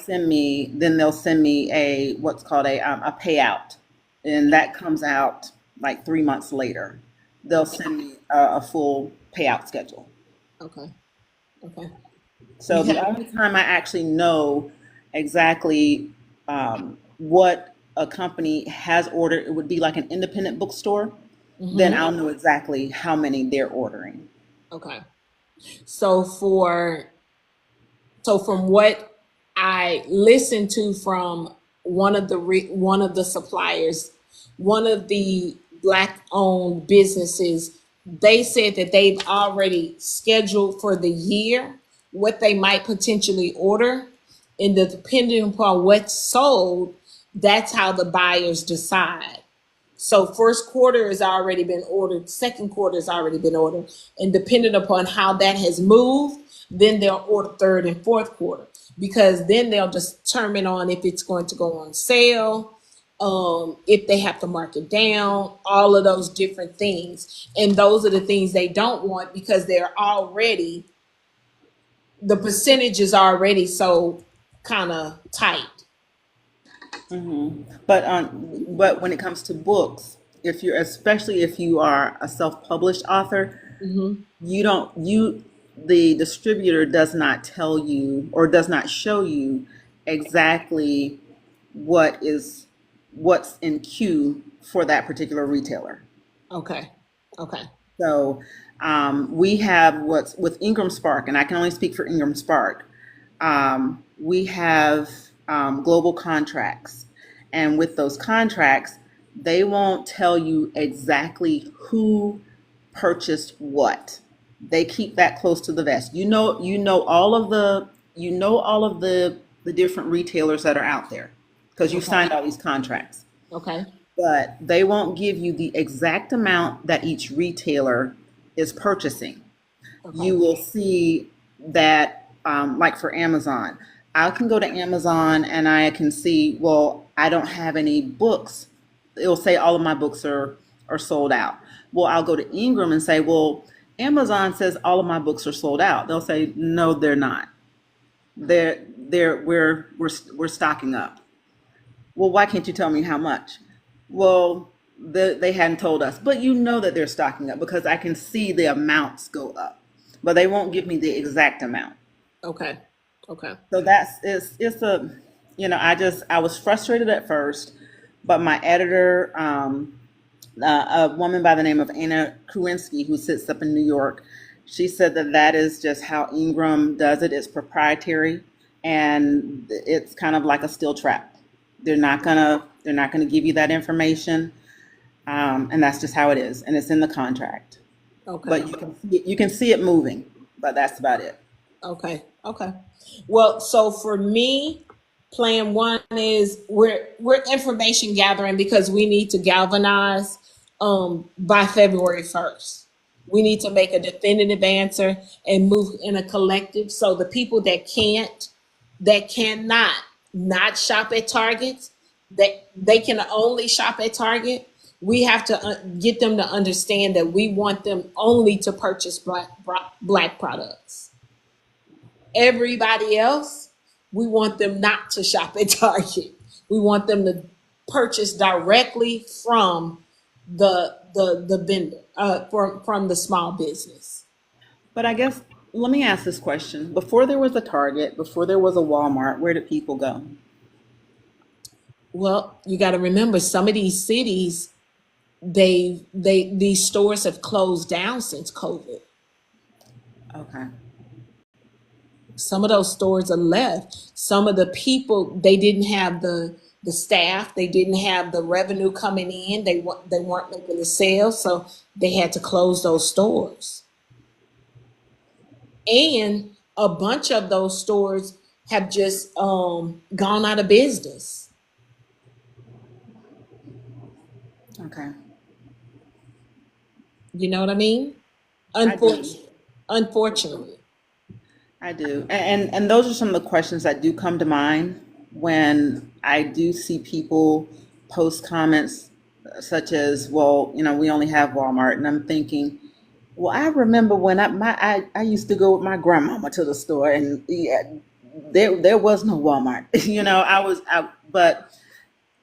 send me a what's called a payout, and that comes out like 3 months later. They'll send me a full payout schedule. Okay. Okay. So the only time I actually know exactly what a company has ordered, it would be like an independent bookstore. Then I'll know exactly how many they're ordering. Okay. So from what I listened to from one of the suppliers, one of the Black-owned businesses, they said that they've already scheduled for the year what they might potentially order, and depending upon what's sold, that's how the buyers decide. So first quarter has already been ordered, second quarter has already been ordered, and depending upon how that has moved, then they'll order third and fourth quarter, because then they'll determine on if it's going to go on sale, if they have to mark it down, all of those different things. And those are the things they don't want, because the percentage is already so kind of tight. But when it comes to books, especially if you are a self-published author, the distributor does not tell you or does not show you exactly what's in queue for that particular retailer. Okay. Okay. So we have what's with Ingram Spark, and I can only speak for Ingram Spark. We have global contracts, and with those contracts, they won't tell you exactly who purchased what. They keep that close to the vest. You know all of the different retailers that are out there because you signed all these contracts. Okay. But they won't give you the exact amount that each retailer is purchasing. Okay. You will see that, like for Amazon, I can go to Amazon and I can see, well, I don't have any books. It'll say all of my books are sold out. Well, I'll go to Ingram and say, well, Amazon says all of my books are sold out. They'll say, no, they're not. We're stocking up. Well, why can't you tell me how much? Well, they hadn't told us, but you know that they're stocking up because I can see the amounts go up, but they won't give me the exact amount. Okay. Okay. So I was frustrated at first, but my editor, a woman by the name of Anna Kruwinski, who sits up in New York, she said that is just how Ingram does it. It's proprietary, and it's kind of like a steel trap. They're not gonna give you that information, and that's just how it is, and it's in the contract. Okay. But you can see it moving, but that's about it. Okay. Okay. Well, so for me, plan one is we're information gathering because we need to galvanize by February 1st. We need to make a definitive answer and move in a collective. So the people that cannot not shop at Target, that they can only shop at Target, we have to get them to understand that we want them only to purchase black products. Everybody else, we want them not to shop at Target. We want them to purchase directly from the vendor, from the small business. But I guess, let me ask this question. Before there was a Target, before there was a Walmart, where did people go? Well, you got to remember, some of these cities, these stores have closed down since COVID. Okay. Some of those stores are left. Some of the people, they didn't have the staff, they didn't have the revenue coming in, they weren't making the sales, so they had to close those stores. And a bunch of those stores have just gone out of business. Okay. You know what I mean? I do. Unfortunately. I do. And those are some of the questions that do come to mind when I do see people post comments such as, well, we only have Walmart. And I'm thinking, well, I remember when I used to go with my grandmama to the store, and yeah, there was no Walmart.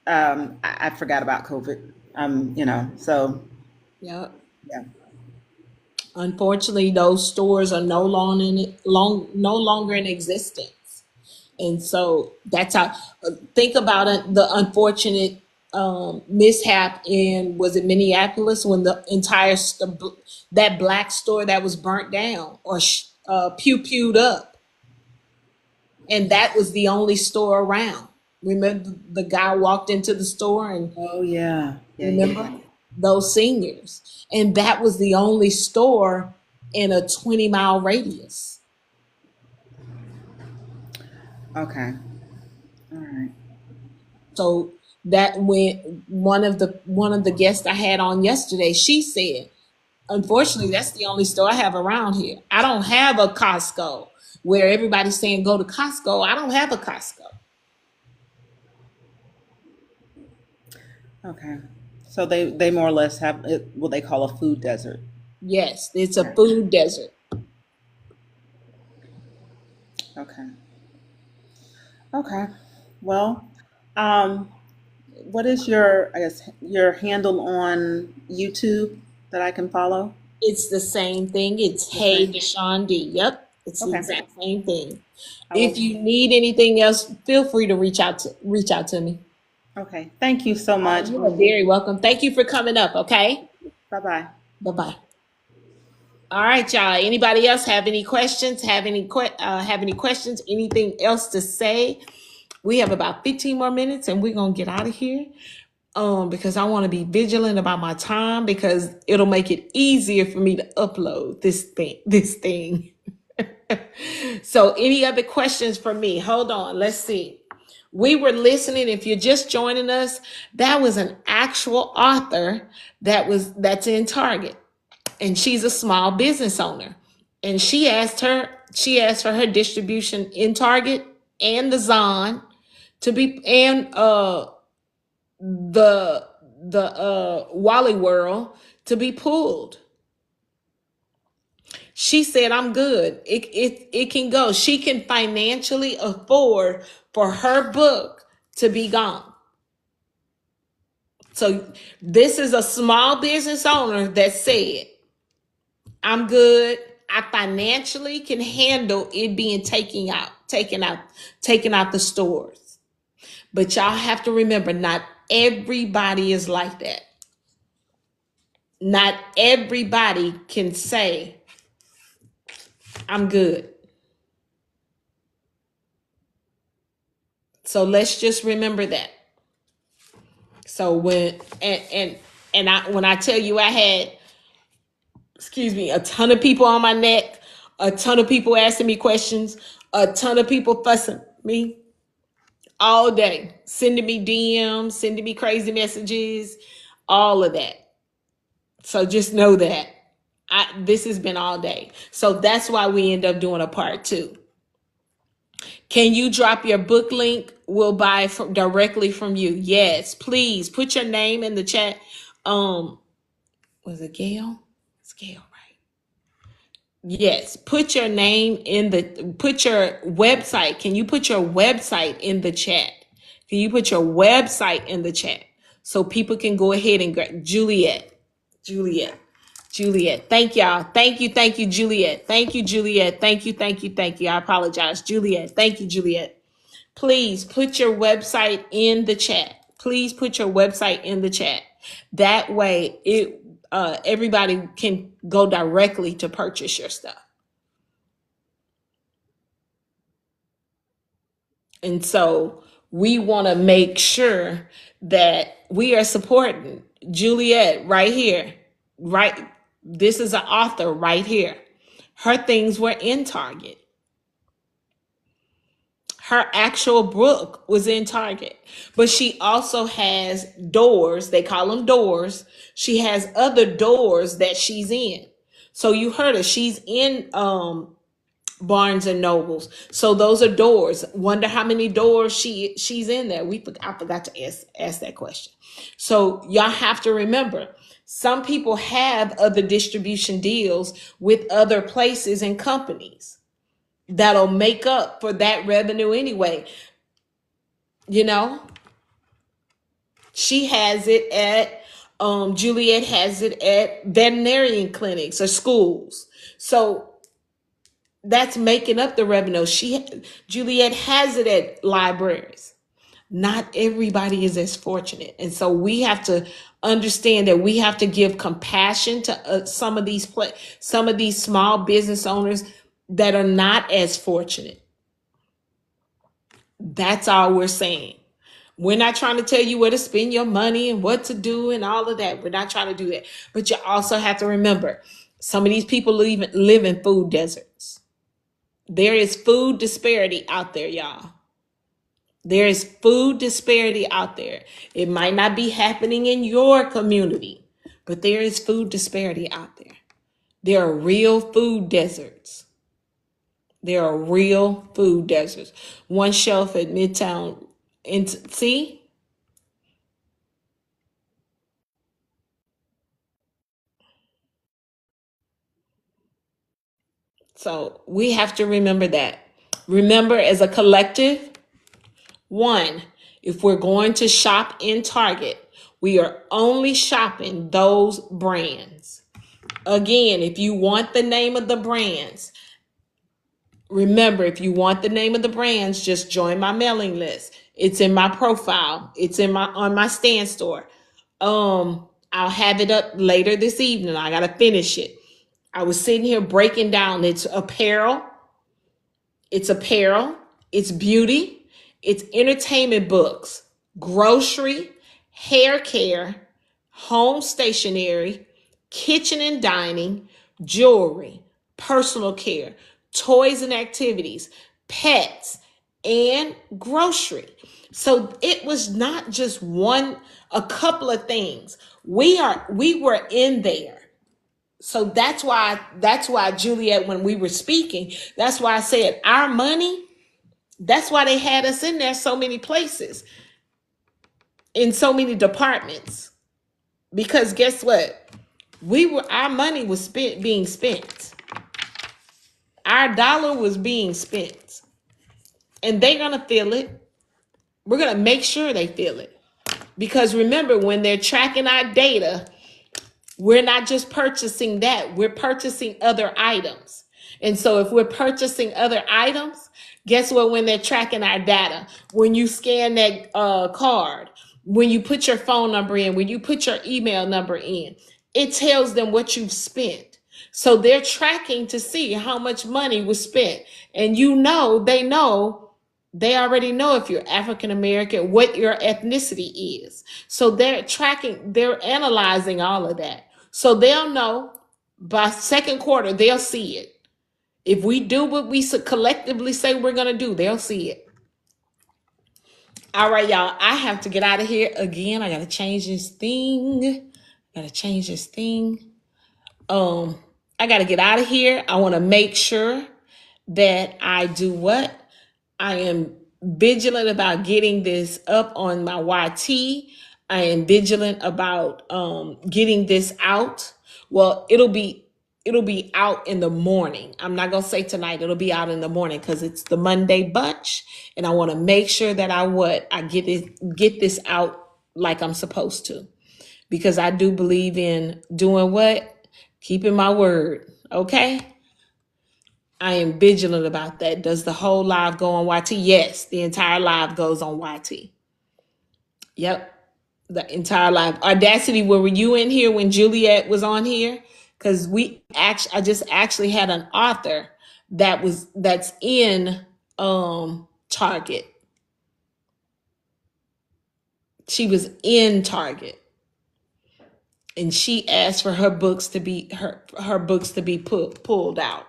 I forgot about COVID. So Yeah. yeah. Unfortunately, those stores are no longer in existence. And so that's how, think about it, the unfortunate mishap in, was it Minneapolis, when the entire that black store that was burnt down or pew-pewed up, and that was the only store around. Remember, the guy walked into the store, and Oh yeah. remember those seniors, and that was the only store in a 20-mile radius. Okay. All right. So that, when one of the guests I had on yesterday, she said, unfortunately, that's the only store I have around here. I don't have a Costco, where everybody's saying go to Costco. I don't have a Costco. Okay. So they more or less have it, what they call a food desert. Yes, it's a food desert. Okay. Okay. Well, what is your handle on YouTube that I can follow? It's the same thing. It's The Hey same. Deshaun D. Yep, it's the Okay. exact same thing. I If will. you need anything else, feel free to reach out to me. Okay. Thank you so much. You are very welcome. Thank you for coming up. Okay. Bye bye. Bye bye. All right, y'all. Anybody else have any questions? Have any questions? Anything else to say? We have about 15 more minutes, and we're gonna get out of here. Because I want to be vigilant about my time, because it'll make it easier for me to upload this thing. So, any other questions for me? Hold on. Let's see. We were listening. If you're just joining us, that was an actual author that's in Target, and she's a small business owner. And she asked for her distribution in Target and the Zon to be, and the Wally World to be pulled. She said, I'm good. It can go. She can financially afford for her book to be gone. So this is a small business owner that said, I'm good. I financially can handle it being taken out the stores. But y'all have to remember, not everybody is like that. Not everybody can say, I'm good. So let's just remember that. So when I tell you, I had, a ton of people on my neck, a ton of people asking me questions, a ton of people fussing me all day, sending me DMs, sending me crazy messages, all of that. So just know that this has been all day. So that's why we end up doing a part 2. Can you drop your book link? We'll buy directly from you. Yes, please put your name in the chat. Was it Gail? It's Gail, right? Yes, put your name put your website. Can you put your website in the chat? Can you put your website in the chat so people can go ahead and grab Juliet? Thank y'all. Thank you, Juliet. Thank you, Juliet. Thank you. I apologize, Juliet. Thank you, Juliet. Please put your website in the chat. That way, everybody can go directly to purchase your stuff. And so we want to make sure that we are supporting Juliet right here. Right. This is an author right here. Her things were in Target. Her actual book was in Target. But she also has doors. They call them doors. She has other doors that she's in. So you heard her. She's in Barnes and Nobles. So those are doors. Wonder how many doors she's in there. I forgot to ask that question. So y'all have to remember, some people have other distribution deals with other places and companies that'll make up for that revenue anyway. You know, she has it at Juliet has it at veterinarian clinics or schools. So that's making up the revenue. Juliet has it at libraries. Not everybody is as fortunate. And so we have to understand that we have to give compassion to some of these small business owners that are not as fortunate. That's all we're saying. We're not trying to tell you where to spend your money and what to do and all of that. We're not trying to do that. But you also have to remember, some of these people live in food deserts. There is food disparity out there, y'all. There is food disparity out there. It might not be happening in your community, but there is food disparity out there. There are real food deserts. One shelf at Midtown. And see? So we have to remember that. Remember, as a collective, one, if we're going to shop in Target, we are only shopping those brands. Again, if you want the name of the brands, remember, if you want the name of the brands, just join my mailing list. It's in my profile. It's on my stand store. I'll have it up later this evening. I gotta finish it. I was sitting here breaking down. It's apparel, it's beauty, it's entertainment books, grocery, hair care, home stationery, kitchen and dining, jewelry, personal care, toys and activities, pets, and grocery. So it was not just a couple of things. We were in there. So that's why Juliet, when we were speaking, that's why I said our money, that's why they had us in there so many places, in so many departments. Because guess what? Our money was being spent. Our dollar was being spent. And they're gonna feel it. We're gonna make sure they feel it. Because remember, when they're tracking our data, we're not just purchasing that, we're purchasing other items. And so if we're purchasing other items, guess what? When they're tracking our data, when you scan that card, when you put your phone number in, when you put your email number in, it tells them what you've spent. So they're tracking to see how much money was spent. And they already know if you're African American, what your ethnicity is. So they're analyzing all of that. So they'll know by second quarter, they'll see it. If we do what we collectively say we're going to do, they'll see it. All right, y'all, I have to get out of here again. I got to change this thing. I got to get out of here. I want to make sure that I do what? I am vigilant about getting this up on my YT. I am vigilant about getting this out. Well, it'll be it'll be out in the morning. I'm not gonna say tonight, it'll be out in the morning because it's the Monday bunch, and I want to make sure that I get this out like I'm supposed to, because I do believe in doing what? Keeping my word. Okay. I am vigilant about that. Does the whole live go on YT? Yes, the entire live goes on YT. Yep. The entire live. Audacity, were you in here when Juliet was on here? Because I just actually had an author that's in Target. She was in Target, and she asked for her books to be pulled out.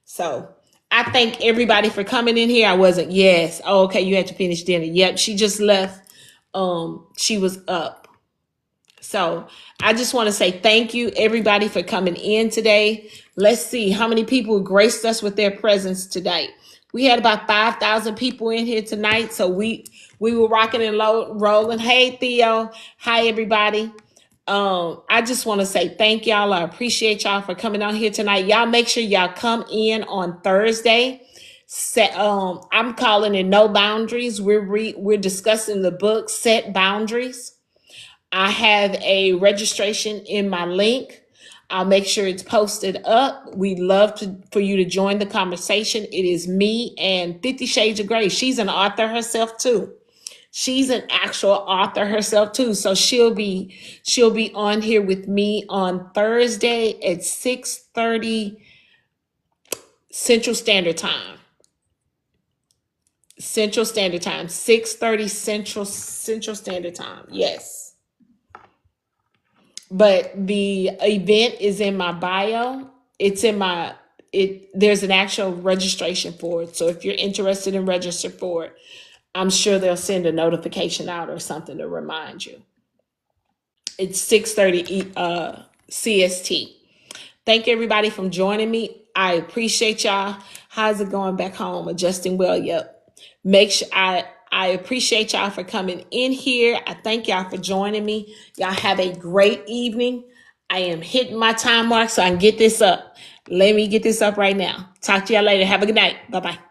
So I thank everybody for coming in here. I wasn't. Yes. Oh, okay. You had to finish dinner. Yep. She just left. She was up. So I just want to say thank you, everybody, for coming in today. Let's see how many people graced us with their presence today. We had about 5,000 people in here tonight. So we were rocking and rolling. Hey, Theo. Hi, everybody. I just want to say thank y'all. I appreciate y'all for coming on here tonight. Y'all make sure y'all come in on Thursday. I'm calling it No Boundaries. We're discussing the book Set Boundaries. I have a registration in my link. I'll make sure it's posted up. We'd love for you to join the conversation. It is me and 50 Shades of Grey. She's an author herself too. She's an actual author herself too. So she'll be on here with me on Thursday at 6:30 Central Standard Time. 6:30 Central Standard Time. Yes. But the event is in my bio. There's an actual registration for it. So if you're interested in registering for it, I'm sure they'll send a notification out or something to remind you. It's 6:30 CST. Thank everybody for joining me. I appreciate y'all. How's it going back home? Adjusting well? Yep. Make sure I appreciate y'all for coming in here. I thank y'all for joining me. Y'all have a great evening. I am hitting my time mark so I can get this up. Let me get this up right now. Talk to y'all later. Have a good night. Bye-bye.